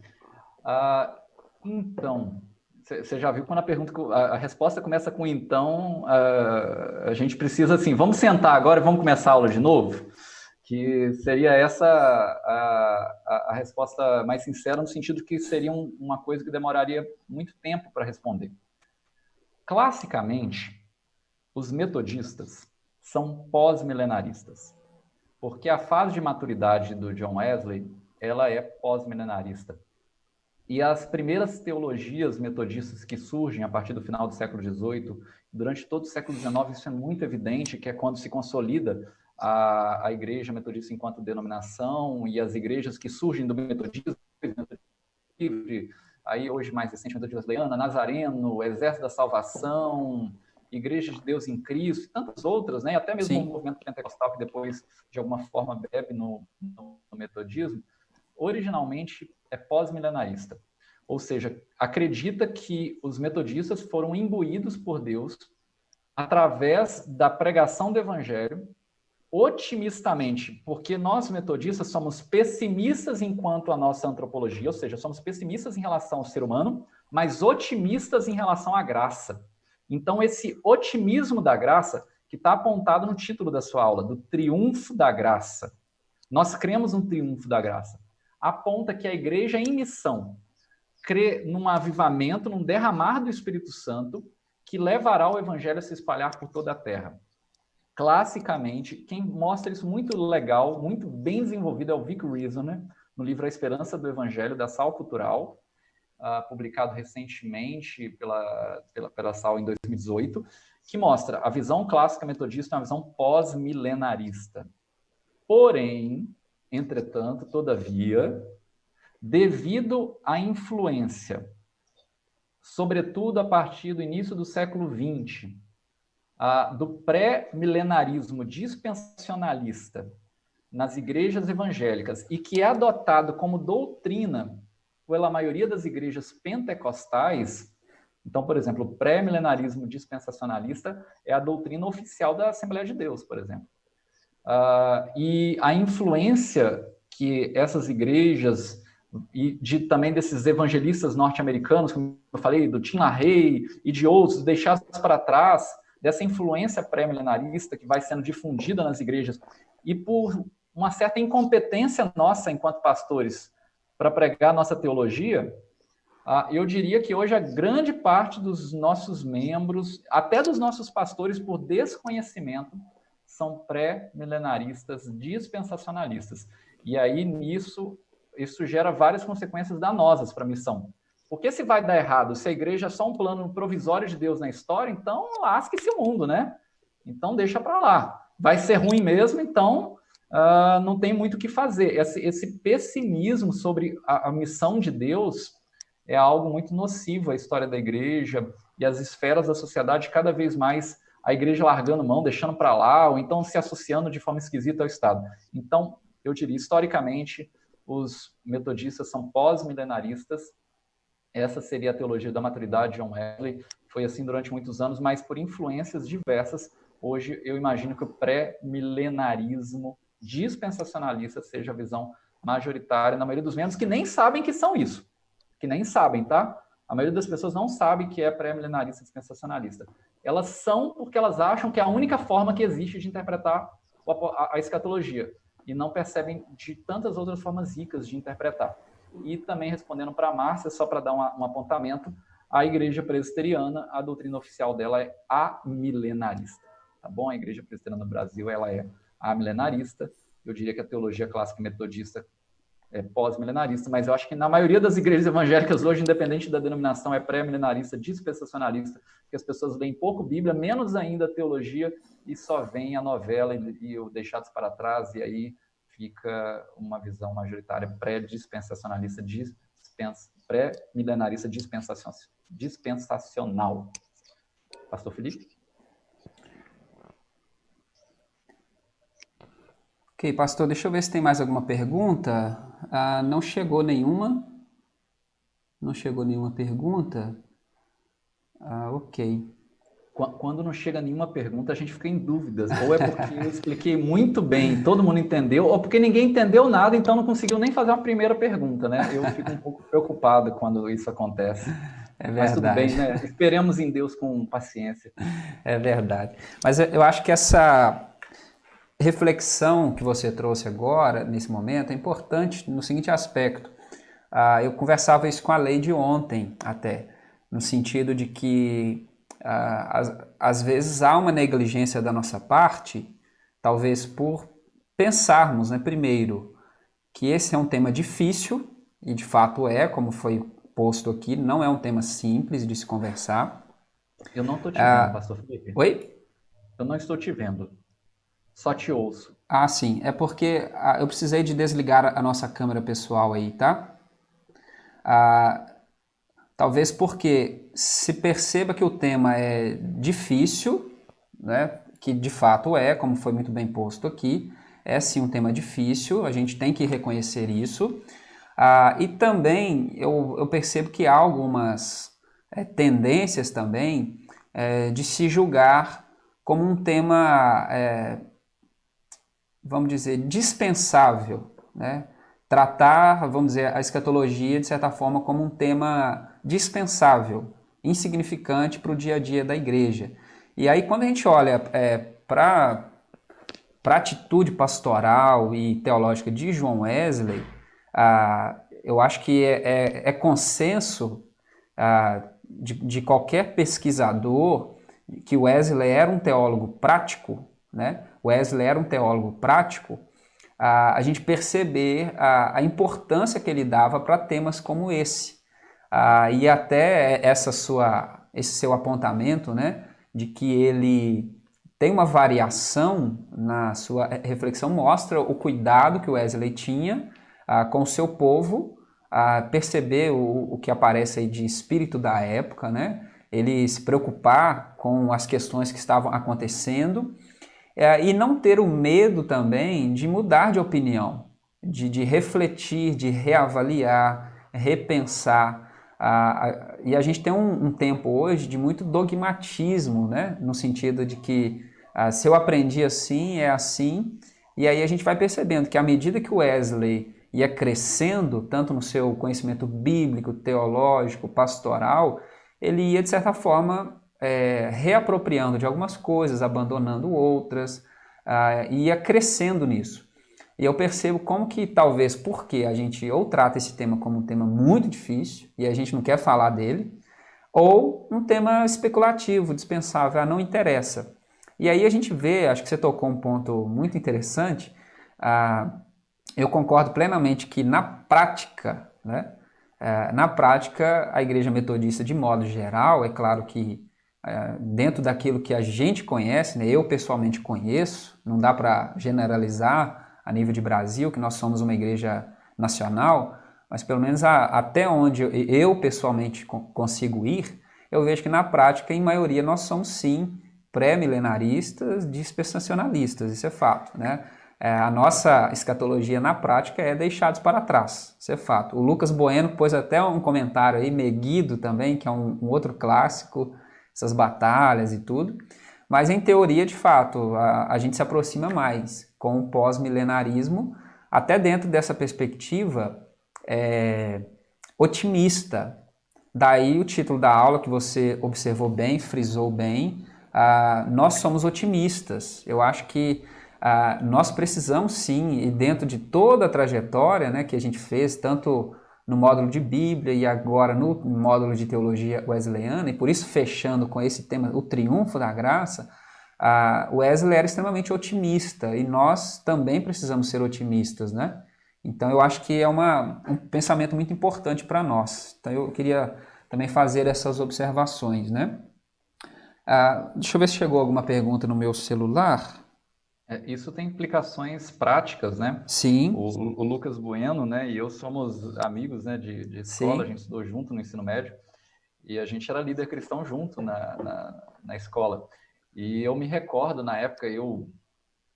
Então, você já viu quando a resposta começa com então, a gente precisa assim, vamos sentar agora e vamos começar a aula de novo? Que seria essa a resposta mais sincera, no sentido que seria uma coisa que demoraria muito tempo para responder. Classicamente, os metodistas são pós-milenaristas, porque a fase de maturidade do John Wesley, ela é pós-milenarista. E as primeiras teologias metodistas que surgem a partir do final do século XVIII, durante todo o século XIX, isso é muito evidente, que é quando se consolida a igreja metodista enquanto denominação, e as igrejas que surgem do metodismo livre, aí hoje mais recente, metodista wesleyana, Nazareno, Exército da Salvação, Igreja de Deus em Cristo, e tantas outras, né? Até mesmo o movimento pentecostal, que depois, de alguma forma, bebe no metodismo, originalmente é pós-milenarista. Ou seja, acredita que os metodistas foram imbuídos por Deus através da pregação do evangelho, otimistamente, porque nós metodistas somos pessimistas enquanto a nossa antropologia, ou seja, somos pessimistas em relação ao ser humano, mas otimistas em relação à graça. Então, esse otimismo da graça, que está apontado no título da sua aula, do triunfo da graça. Nós cremos no triunfo da graça. Aponta que a igreja é em missão. crê num avivamento, num derramar do Espírito Santo, que levará o evangelho a se espalhar por toda a terra. Classicamente, quem mostra isso muito legal, muito bem desenvolvido, é o Vic Reasoner, no livro A Esperança do Evangelho, da Sal Cultural, publicado recentemente pela Sal em 2018, que mostra a visão clássica metodista, uma visão pós-milenarista. Porém, entretanto, todavia, devido à influência, sobretudo a partir do início do século XX, do pré-milenarismo dispensacionalista nas igrejas evangélicas e que é adotado como doutrina pela maioria das igrejas pentecostais. Então, por exemplo, o pré-milenarismo dispensacionalista é a doutrina oficial da Assembleia de Deus, por exemplo. E a influência que essas igrejas e também desses evangelistas norte-americanos, como eu falei, do Tim LaHaye e de outros, deixados para trás, dessa influência pré-milenarista que vai sendo difundida nas igrejas, e por uma certa incompetência nossa enquanto pastores para pregar nossa teologia, eu diria que hoje a grande parte dos nossos membros, até dos nossos pastores, por desconhecimento, são pré-milenaristas dispensacionalistas. E aí, isso gera várias consequências danosas para a missão. Porque se vai dar errado, se a igreja é só um plano provisório de Deus na história, então lasque-se o mundo, né? Então deixa para lá. Vai ser ruim mesmo, então não tem muito o que fazer. Esse pessimismo sobre a missão de Deus é algo muito nocivo à história da igreja e às esferas da sociedade, cada vez mais a igreja largando mão, deixando para lá, ou então se associando de forma esquisita ao Estado. Então, eu diria, historicamente, os metodistas são pós-milenaristas. Essa seria a teologia da maturidade de John Wesley. Foi assim durante muitos anos, mas por influências diversas, hoje eu imagino que o pré-milenarismo dispensacionalista seja a visão majoritária na maioria dos membros, que nem sabem que são isso. Que nem sabem, tá? A maioria das pessoas não sabe que é pré-milenarista dispensacionalista. Elas são porque elas acham que é a única forma que existe de interpretar a escatologia. E não percebem de tantas outras formas ricas de interpretar. E também respondendo para a Márcia, só para dar um apontamento, a igreja presbiteriana, a doutrina oficial dela é amilenarista. Tá bom? A igreja presbiteriana no Brasil, ela é amilenarista. Eu diria que a teologia clássica metodista é pós-milenarista, mas eu acho que na maioria das igrejas evangélicas hoje, independente da denominação, é pré-milenarista, dispensacionalista, que as pessoas leem pouco Bíblia, menos ainda7 e só veem a novela e o Deixados para Trás, e aí fica uma visão majoritária pré-dispensacionalista, pré-milenarista dispensacional. Pastor Felipe? Ok, pastor, deixa eu ver se tem mais alguma pergunta. Não chegou nenhuma. Não chegou nenhuma pergunta. Ok. Quando não chega nenhuma pergunta, a gente fica em dúvidas. Ou é porque eu expliquei muito bem, todo mundo entendeu, ou porque ninguém entendeu nada, então não conseguiu nem fazer uma primeira pergunta, né? Eu fico um pouco preocupado quando isso acontece. É verdade. Mas tudo bem, né? Esperemos em Deus com paciência. É verdade. Mas eu acho que essa reflexão que você trouxe agora, nesse momento, é importante no seguinte aspecto. Eu conversava isso com a Leide ontem, até, no sentido de que às vezes há uma negligência da nossa parte, talvez por pensarmos, né, primeiro, que esse é um tema difícil, e de fato é, como foi posto aqui, não é um tema simples de se conversar. Eu não estou te vendo, pastor Felipe. Oi? Eu não estou te vendo. Só te ouço. Sim. É porque eu precisei de desligar a nossa câmera pessoal aí, tá? Talvez porque se perceba que o tema é difícil, né? Que de fato é, como foi muito bem posto aqui, é sim um tema difícil, a gente tem que reconhecer isso. E também eu percebo que há algumas tendências também de se julgar como um tema, vamos dizer, dispensável, né? Tratar, vamos dizer, a escatologia, de certa forma, como um tema dispensável, insignificante para o dia a dia da igreja. E aí, quando a gente olha para a atitude pastoral e teológica de John Wesley, eu acho que é consenso de qualquer pesquisador que Wesley era um teólogo prático, né? Wesley era um teólogo prático, a gente perceber a importância que ele dava para temas como esse. E até esse seu apontamento, né, de que ele tem uma variação na sua reflexão, mostra o cuidado que o Wesley tinha com o seu povo, perceber o que aparece aí de espírito da época, né? Ele se preocupar com as questões que estavam acontecendo e não ter o medo também de mudar de opinião, de refletir, de reavaliar, repensar. E a gente tem um tempo hoje de muito dogmatismo, né? No sentido de que se eu aprendi assim, é assim, e aí a gente vai percebendo que à medida que o Wesley ia crescendo, tanto no seu conhecimento bíblico, teológico, pastoral, ele ia, de certa forma, reapropriando de algumas coisas, abandonando outras, ia crescendo nisso. E eu percebo como que, talvez, porque a gente ou trata esse tema como um tema muito difícil, e a gente não quer falar dele, ou um tema especulativo, dispensável, não interessa. E aí a gente vê, acho que você tocou um ponto muito interessante, eu concordo plenamente que na prática, né, a Igreja Metodista, de modo geral, é claro que dentro daquilo que a gente conhece, né, eu pessoalmente conheço, não dá para generalizar a nível de Brasil, que nós somos uma igreja nacional, mas pelo menos até onde eu pessoalmente consigo ir, eu vejo que na prática, em maioria, nós somos sim pré-milenaristas, dispensacionalistas, isso é fato, né? A nossa escatologia na prática é deixados para trás, isso é fato. O Lucas Bueno pôs até um comentário aí, Megiddo também, que é um outro clássico, essas batalhas e tudo, mas em teoria, de fato, a gente se aproxima mais com o pós-milenarismo, até dentro dessa perspectiva otimista. Daí o título da aula que você observou bem, frisou bem, nós somos otimistas. Eu acho que nós precisamos sim, e dentro de toda a trajetória, né, que a gente fez, tanto no módulo de Bíblia e agora no módulo de Teologia Wesleyana, e por isso fechando com esse tema, o triunfo da graça, Wesley era extremamente otimista e nós também precisamos ser otimistas, né? Então eu acho que é um pensamento muito importante para nós. Então eu queria também fazer essas observações, né? Deixa eu ver se chegou alguma pergunta no meu celular. Isso tem implicações práticas, né? Sim. O Lucas Bueno, né, e eu somos amigos, né, de escola. Sim. A gente estudou junto no ensino médio e a gente era líder cristão junto na escola. E eu me recordo, na época, eu,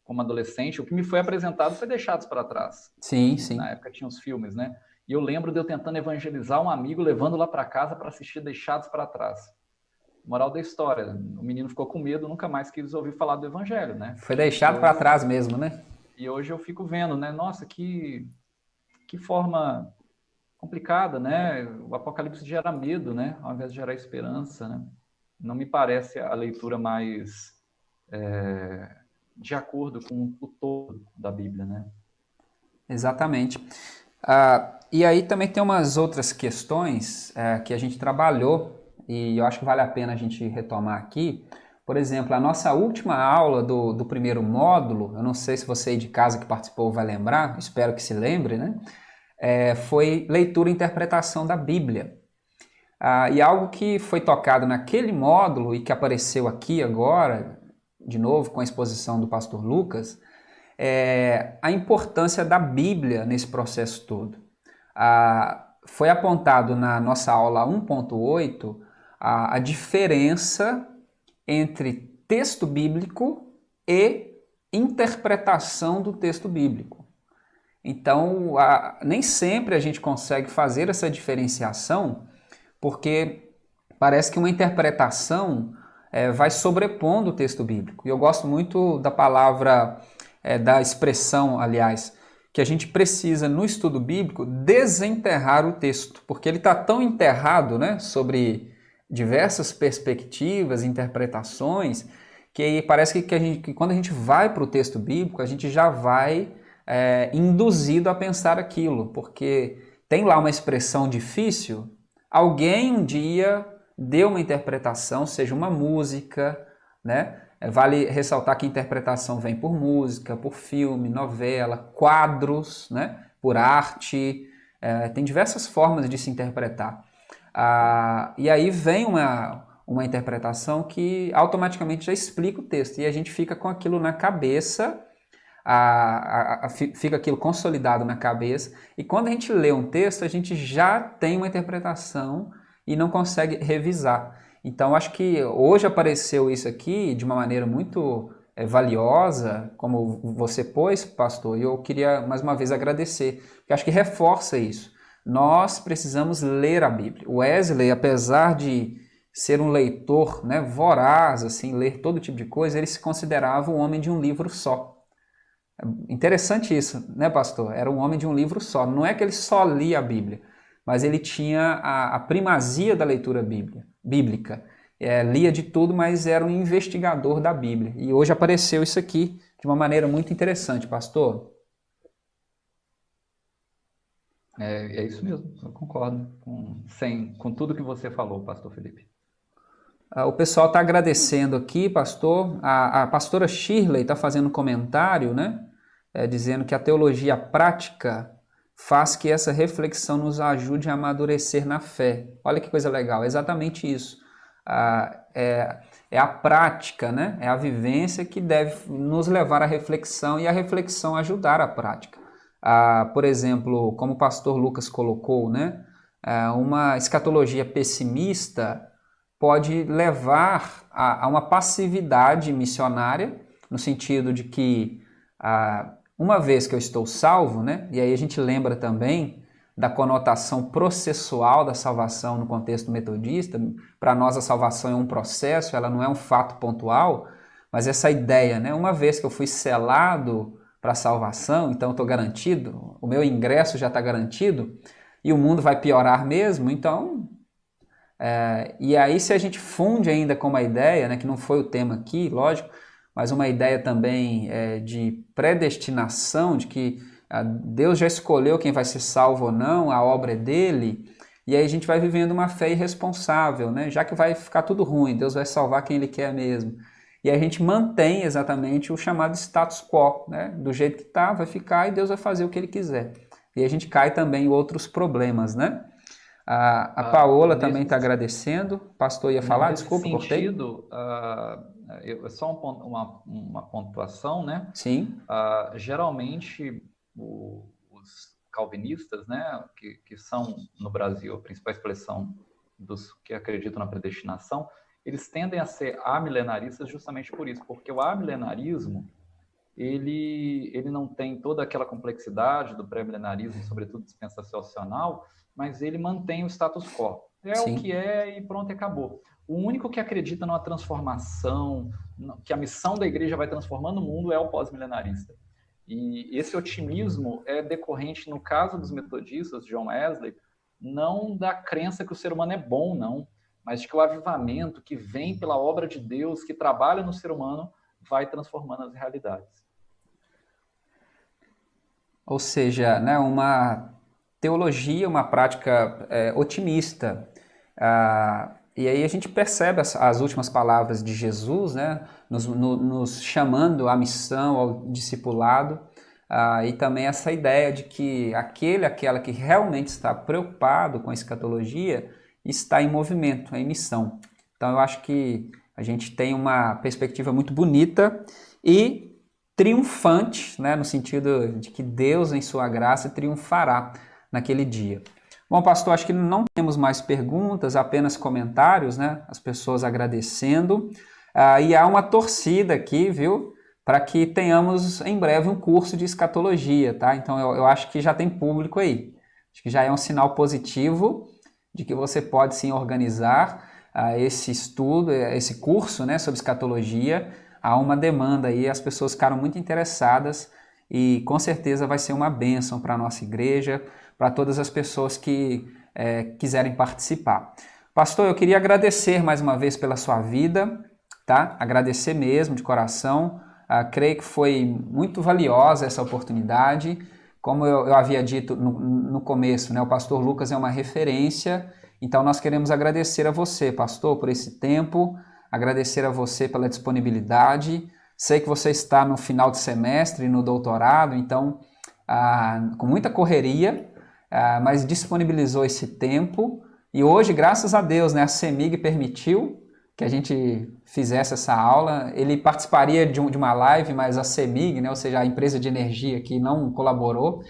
como adolescente, o que me foi apresentado foi Deixados para Trás. Sim, sim. Na época tinha os filmes, né? E eu lembro de eu tentando evangelizar um amigo, levando lá para casa para assistir Deixados para Trás. Moral da história, o menino ficou com medo, nunca mais quis ouvir falar do evangelho, né? Foi deixado para trás mesmo, né? E hoje eu fico vendo, né? Nossa, que forma complicada, né? O Apocalipse gera medo, né? Ao invés de gerar esperança, né? Não me parece a leitura mais de acordo com o todo da Bíblia, né? Exatamente. E aí também tem umas outras questões que a gente trabalhou e eu acho que vale a pena a gente retomar aqui. Por exemplo, a nossa última aula do primeiro módulo, eu não sei se você aí de casa que participou vai lembrar, espero que se lembre, né? Foi leitura e interpretação da Bíblia. E algo que foi tocado naquele módulo e que apareceu aqui agora, de novo com a exposição do pastor Lucas, é a importância da Bíblia nesse processo todo. Foi apontado na nossa aula 1.8 a diferença entre texto bíblico e interpretação do texto bíblico. Então, nem sempre a gente consegue fazer essa diferenciação, porque parece que uma interpretação vai sobrepondo o texto bíblico. E eu gosto muito da palavra, da expressão, aliás, que a gente precisa, no estudo bíblico, desenterrar o texto, porque ele está tão enterrado, né, sobre diversas perspectivas, interpretações, que parece que quando a gente vai para o texto bíblico, a gente já vai induzido a pensar aquilo, porque tem lá uma expressão difícil, alguém um dia deu uma interpretação, seja uma música, né? Vale ressaltar que a interpretação vem por música, por filme, novela, quadros, né? Por arte, tem diversas formas de se interpretar. E aí vem uma interpretação que automaticamente já explica o texto, e a gente fica com aquilo na cabeça, fica aquilo consolidado na cabeça, e quando a gente lê um texto, a gente já tem uma interpretação e não consegue revisar. Então, acho que hoje apareceu isso aqui de uma maneira muito valiosa, como você pôs, pastor, e eu queria mais uma vez agradecer, porque acho que reforça isso. Nós precisamos ler a Bíblia. O Wesley, apesar de ser um leitor, né, voraz, assim, ler todo tipo de coisa, ele se considerava um homem de um livro só. Interessante isso, né, pastor? Era um homem de um livro só. Não é que ele só lia a Bíblia, mas ele tinha a primazia da leitura bíblica. Lia de tudo, mas era um investigador da Bíblia. E hoje apareceu isso aqui de uma maneira muito interessante, pastor. É isso mesmo, eu concordo com tudo que você falou, pastor Felipe. O pessoal está agradecendo aqui, pastor. A pastora Shirley está fazendo um comentário, né? Dizendo que a teologia prática faz que essa reflexão nos ajude a amadurecer na fé. Olha que coisa legal, é exatamente isso. É a prática, né? É a vivência que deve nos levar à reflexão e a reflexão ajudar a prática. Por exemplo, como o pastor Lucas colocou, né? Uma escatologia pessimista pode levar a uma passividade missionária, no sentido de que, uma vez que eu estou salvo, né? E aí a gente lembra também da conotação processual da salvação no contexto metodista. Para nós a salvação é um processo, ela não é um fato pontual, mas essa ideia, né? Uma vez que eu fui selado para a salvação, então eu estou garantido, o meu ingresso já está garantido, e o mundo vai piorar mesmo, então... e aí se a gente funde ainda com uma ideia, né, que não foi o tema aqui, lógico, mas uma ideia também de predestinação, de que Deus já escolheu quem vai ser salvo ou não, a obra é dele, e aí a gente vai vivendo uma fé irresponsável, né, já que vai ficar tudo ruim, Deus vai salvar quem ele quer mesmo. E a gente mantém exatamente o chamado status quo, né? Do jeito que está, vai ficar e Deus vai fazer o que ele quiser. E a gente cai também em outros problemas, né? A Paola também está agradecendo. O pastor ia falar, desculpa, cortei. Nesse sentido, só uma pontuação, né? Sim. Geralmente, os calvinistas, né, que são, no Brasil, a principal expressão dos que acreditam na predestinação, eles tendem a ser amilenaristas justamente por isso, porque o amilenarismo, ele não tem toda aquela complexidade do pré-milenarismo, sobretudo dispensacional, mas ele mantém o status quo. Sim. O que é e pronto, acabou. O único que acredita numa transformação, que a missão da igreja vai transformando o mundo, é o pós-milenarista. E esse otimismo é decorrente, no caso dos metodistas, John Wesley, não da crença que o ser humano é bom, não, mas de que o avivamento que vem pela obra de Deus, que trabalha no ser humano, vai transformando as realidades. Ou seja, né, uma teologia, uma prática otimista. E aí a gente percebe as últimas palavras de Jesus, né, nos chamando à missão, ao discipulado, e também essa ideia de que aquela que realmente está preocupado com a escatologia está em movimento, em missão. Então eu acho que a gente tem uma perspectiva muito bonita e triunfante, né, no sentido de que Deus, em sua graça, triunfará naquele dia. Bom, pastor, acho que não temos mais perguntas, apenas comentários, né? As pessoas agradecendo. E há uma torcida aqui, viu? Para que tenhamos em breve um curso de escatologia, tá? Então eu acho que já tem público aí. Acho que já é um sinal positivo de que você pode sim organizar esse estudo, esse curso, né, sobre escatologia. Há uma demanda aí, as pessoas ficaram muito interessadas e com certeza vai ser uma bênção para a nossa igreja, para todas as pessoas que quiserem participar. Pastor, eu queria agradecer mais uma vez pela sua vida, tá? Agradecer mesmo de coração. Creio que foi muito valiosa essa oportunidade. como eu havia dito no começo, né, o pastor Lucas é uma referência, então nós queremos agradecer a você, pastor, por esse tempo, agradecer a você pela disponibilidade. Sei que você está no final de semestre, no doutorado, então com muita correria, mas disponibilizou esse tempo. E hoje, graças a Deus, né, a CEMIG permitiu que a gente fizesse essa aula. Ele participaria de uma live, mas a CEMIG, né, ou seja, a empresa de energia aqui, não colaborou.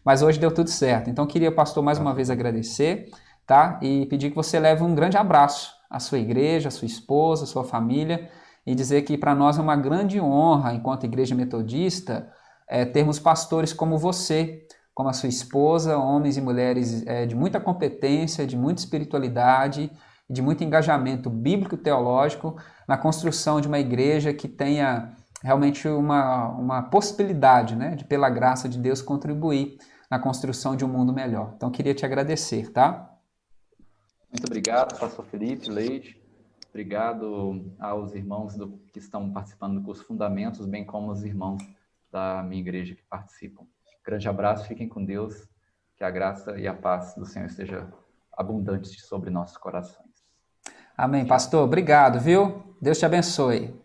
Mas hoje deu tudo certo. Então, queria, pastor, mais uma vez agradecer, tá? E pedir que você leve um grande abraço à sua igreja, à sua esposa, à sua família, e dizer que para nós é uma grande honra, enquanto igreja metodista, termos pastores como você, como a sua esposa, homens e mulheres de muita competência, de muita espiritualidade, de muito engajamento bíblico e teológico na construção de uma igreja que tenha realmente uma possibilidade, né, de, pela graça de Deus, contribuir na construção de um mundo melhor. Então, queria te agradecer, tá? Muito obrigado, pastor Felipe, Leide. Obrigado aos irmãos que estão participando do curso Fundamentos, bem como os irmãos da minha igreja que participam. Grande abraço, fiquem com Deus, que a graça e a paz do Senhor esteja abundante sobre nossos corações. Amém, pastor. Obrigado, viu? Deus te abençoe.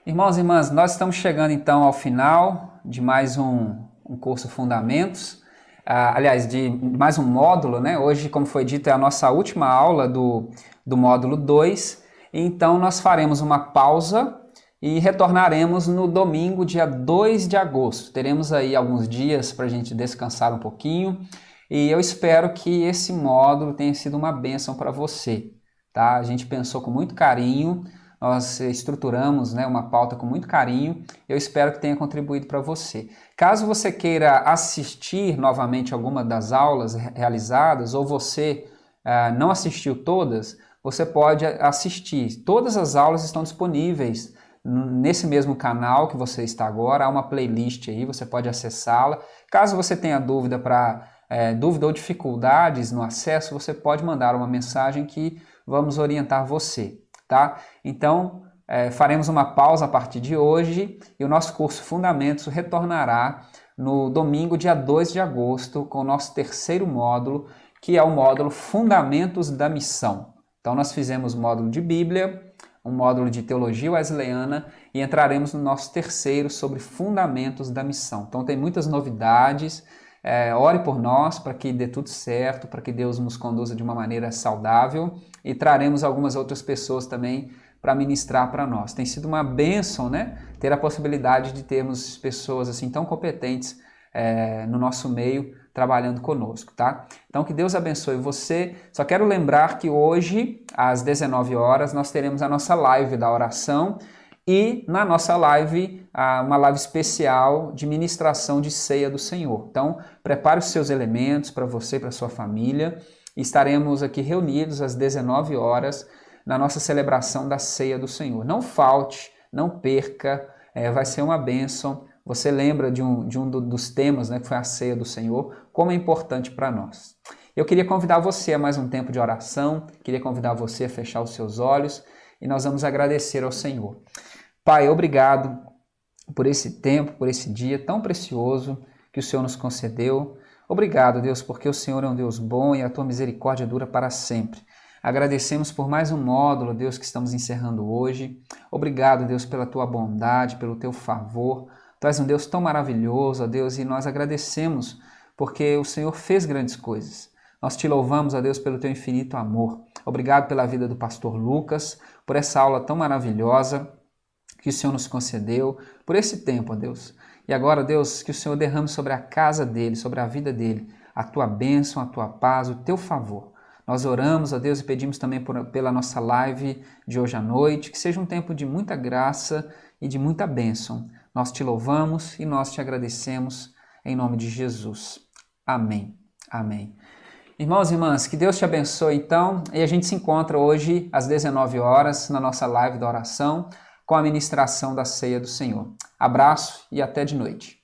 Irmãos e irmãs, nós estamos chegando então ao final de mais um curso Fundamentos. Aliás, de mais um módulo, né? Hoje, como foi dito, é a nossa última aula do módulo 2. Então, nós faremos uma pausa e retornaremos no domingo, dia 2 de agosto. Teremos aí alguns dias para a gente descansar um pouquinho. E eu espero que esse módulo tenha sido uma bênção para você, tá? A gente pensou com muito carinho, nós estruturamos, né, uma pauta com muito carinho. Eu espero que tenha contribuído para você. Caso você queira assistir novamente alguma das aulas realizadas, ou você não assistiu todas, você pode assistir. Todas as aulas estão disponíveis nesse mesmo canal que você está agora. Há uma playlist aí, você pode acessá-la. Caso você tenha dúvida ou dificuldades no acesso, você pode mandar uma mensagem que vamos orientar você, tá? Então, faremos uma pausa a partir de hoje e o nosso curso Fundamentos retornará no domingo, dia 2 de agosto, com o nosso terceiro módulo, que é o módulo Fundamentos da Missão. Então, nós fizemos módulo de Bíblia, um módulo de Teologia Wesleyana e entraremos no nosso terceiro sobre Fundamentos da Missão. Então, tem muitas novidades. Ore por nós para que dê tudo certo, para que Deus nos conduza de uma maneira saudável e traremos algumas outras pessoas também para ministrar para nós. Tem sido uma bênção, né? Ter a possibilidade de termos pessoas assim tão competentes no nosso meio trabalhando conosco, tá? Então que Deus abençoe você. Só quero lembrar que hoje, às 19 horas, nós teremos a nossa live da oração. E na nossa live, uma live especial de ministração de ceia do Senhor. Então, prepare os seus elementos para você e para sua família. Estaremos aqui reunidos às 19 horas na nossa celebração da ceia do Senhor. Não falte, não perca, vai ser uma bênção. Você lembra de um dos temas, né, que foi a ceia do Senhor, como é importante para nós. Eu queria convidar você a mais um tempo de oração, queria convidar você a fechar os seus olhos e nós vamos agradecer ao Senhor. Pai, obrigado por esse tempo, por esse dia tão precioso que o Senhor nos concedeu. Obrigado, Deus, porque o Senhor é um Deus bom e a tua misericórdia dura para sempre. Agradecemos por mais um módulo, Deus, que estamos encerrando hoje. Obrigado, Deus, pela tua bondade, pelo teu favor. Tu és um Deus tão maravilhoso, ó Deus, e nós agradecemos porque o Senhor fez grandes coisas. Nós te louvamos, ó Deus, pelo teu infinito amor. Obrigado pela vida do pastor Lucas, por essa aula tão maravilhosa que o Senhor nos concedeu, por esse tempo, ó Deus. E agora, Deus, que o Senhor derrame sobre a casa dele, sobre a vida dele, a tua bênção, a tua paz, o teu favor. Nós oramos, ó Deus, e pedimos também pela nossa live de hoje à noite, que seja um tempo de muita graça e de muita bênção. Nós te louvamos e nós te agradecemos em nome de Jesus. Amém. Amém. Irmãos e irmãs, que Deus te abençoe então, e a gente se encontra hoje às 19 horas na nossa live da oração, com a ministração da ceia do Senhor. Abraço e até de noite.